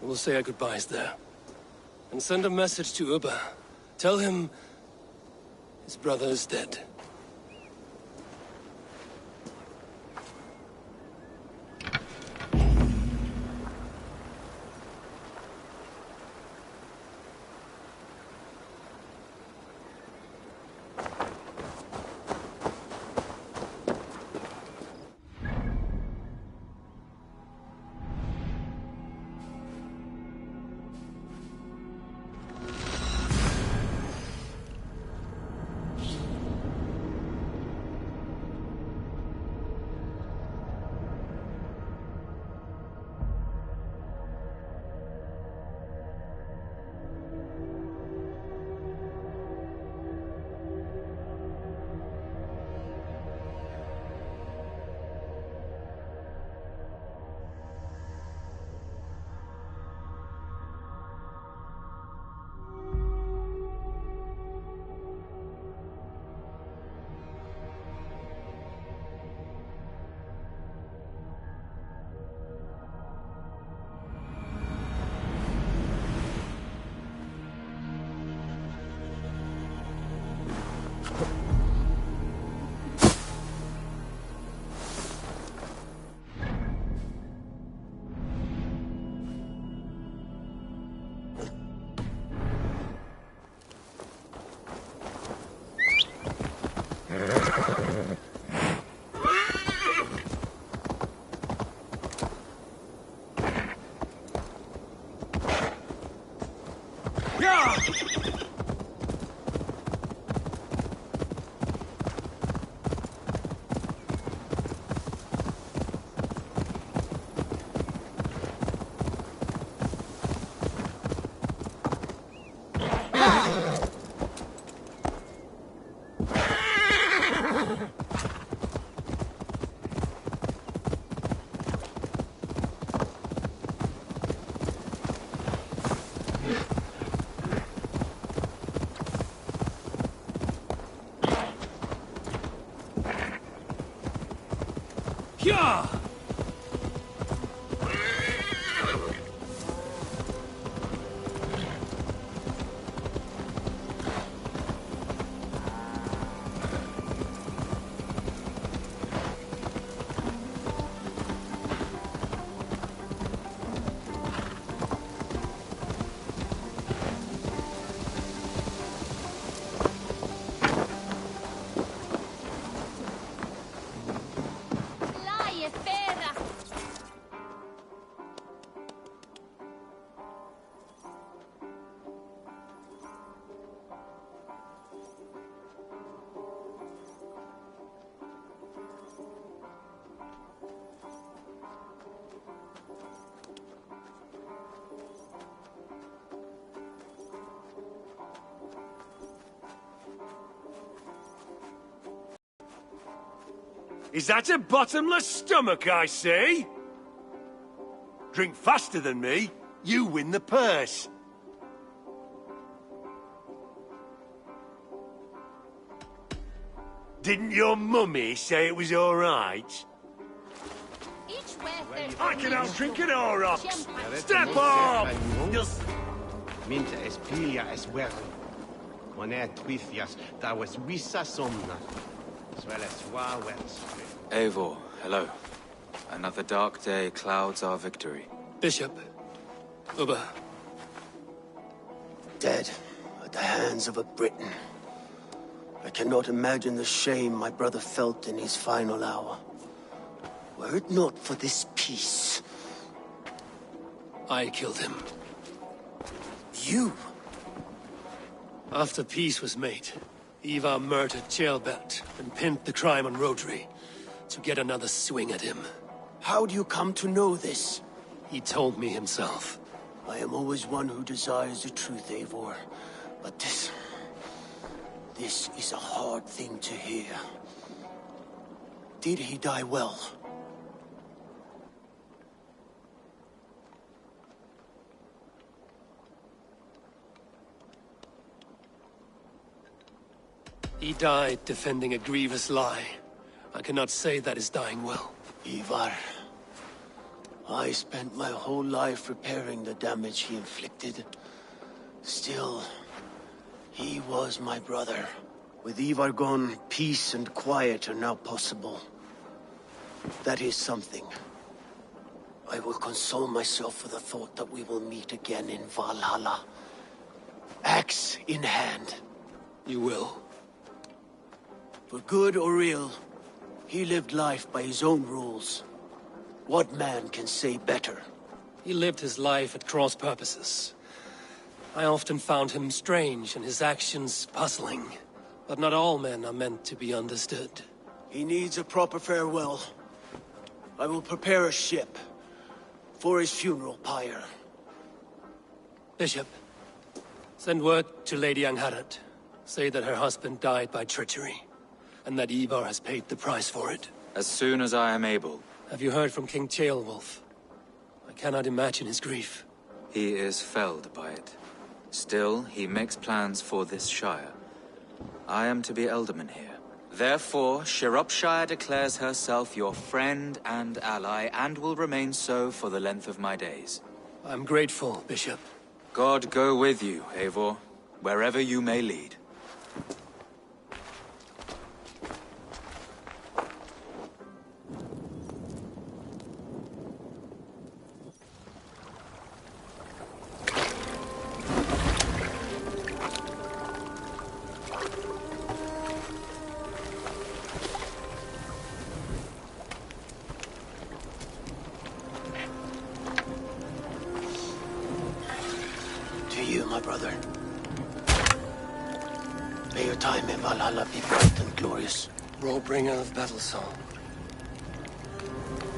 We'll say our goodbyes there. And send a message to Ubba. Tell him his brother is dead. Yeah! Is that a bottomless stomach I see? Drink faster than me, you win the purse. Didn't your mummy say it was all right? I can outdrink an aurochs! Step up! Minta espilia es well. Monet twithias, that was wissa somna. As well as wa wells. Eivor, hello. Another dark day clouds our victory. Bishop. Uber. Dead at the hands of a Briton. I cannot imagine the shame my brother felt in his final hour. Were it not for this peace... I killed him. You? After peace was made, Ivar murdered Ceolbert and pinned the crime on Rodri to get another swing at him. How do you come to know this? He told me himself. I am always one who desires the truth, Eivor. But this is a hard thing to hear. Did he die well? He died defending a grievous lie. I cannot say that is dying well. Ivar, I spent my whole life repairing the damage he inflicted. Still, he was my brother. With Ivar gone, peace and quiet are now possible. That is something. I will console myself for the thought that we will meet again in Valhalla. Axe in hand. You will. For good or ill, he lived life by his own rules. What man can say better? He lived his life at cross purposes. I often found him strange and his actions puzzling. But not all men are meant to be understood. He needs a proper farewell. I will prepare a ship for his funeral pyre. Bishop, send word to Lady Angharad. Say that her husband died by treachery, and that Ivar has paid the price for it. As soon as I am able. Have you heard from King Ceolwulf? I cannot imagine his grief. He is felled by it. Still, he makes plans for this shire. I am to be Elderman here. Therefore, Shropshire declares herself your friend and ally, and will remain so for the length of my days. I'm grateful, Bishop. God go with you, Eivor, wherever you may lead. My brother. May your time in Valhalla be bright and glorious. Rollbringer of battle song.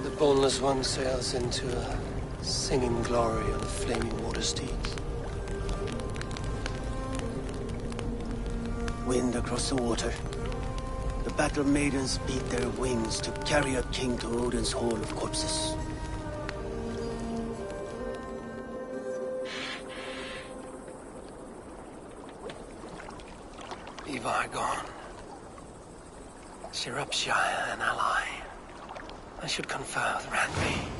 The boneless one sails into a singing glory on the flaming water steeds. Wind across the water. The battle maidens beat their wings to carry a king to Odin's hall of corpses. Ivar gone. Shropshire an ally. I should confer with Randby.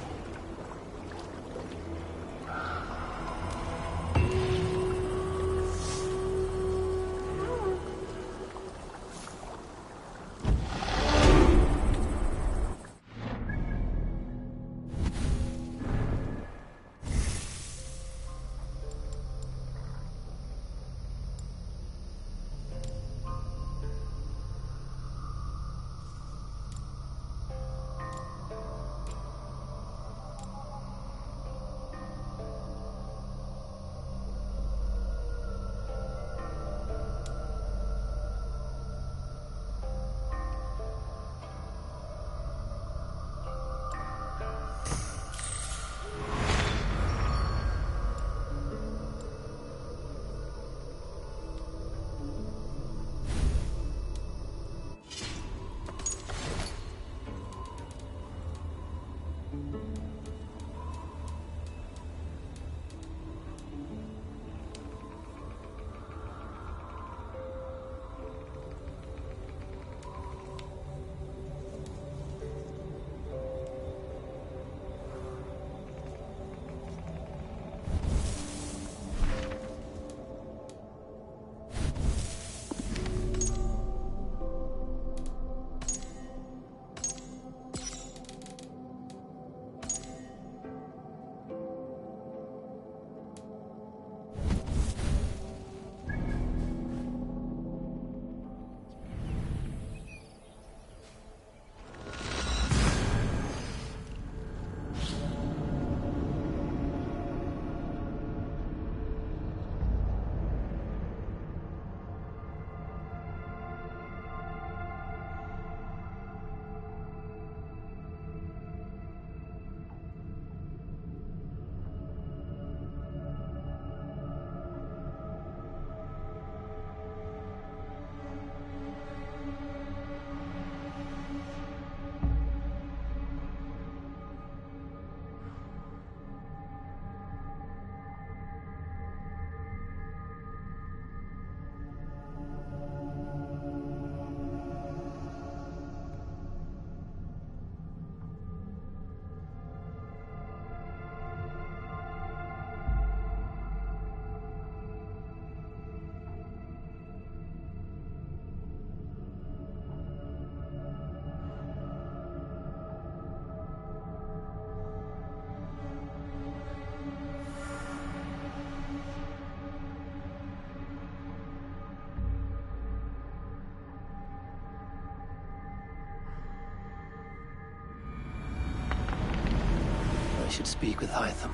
should speak with Hytham.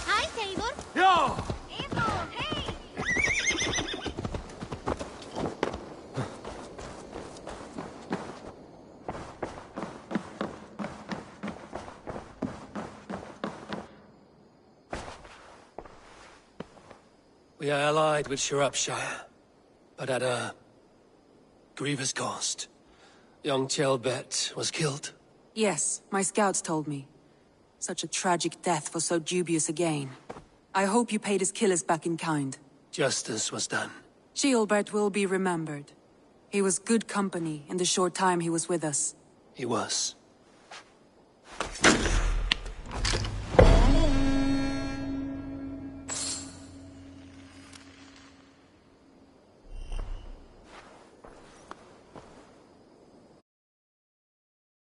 Hi, Tabor. Yo! Eivor, hey! We are allied with Shropshire, but at a grievous cost. Young Chelbet was killed. Yes, my scouts told me. Such a tragic death for so dubious a gain. I hope you paid his killers back in kind. Justice was done. Ceolbert will be remembered. He was good company in the short time he was with us. He was.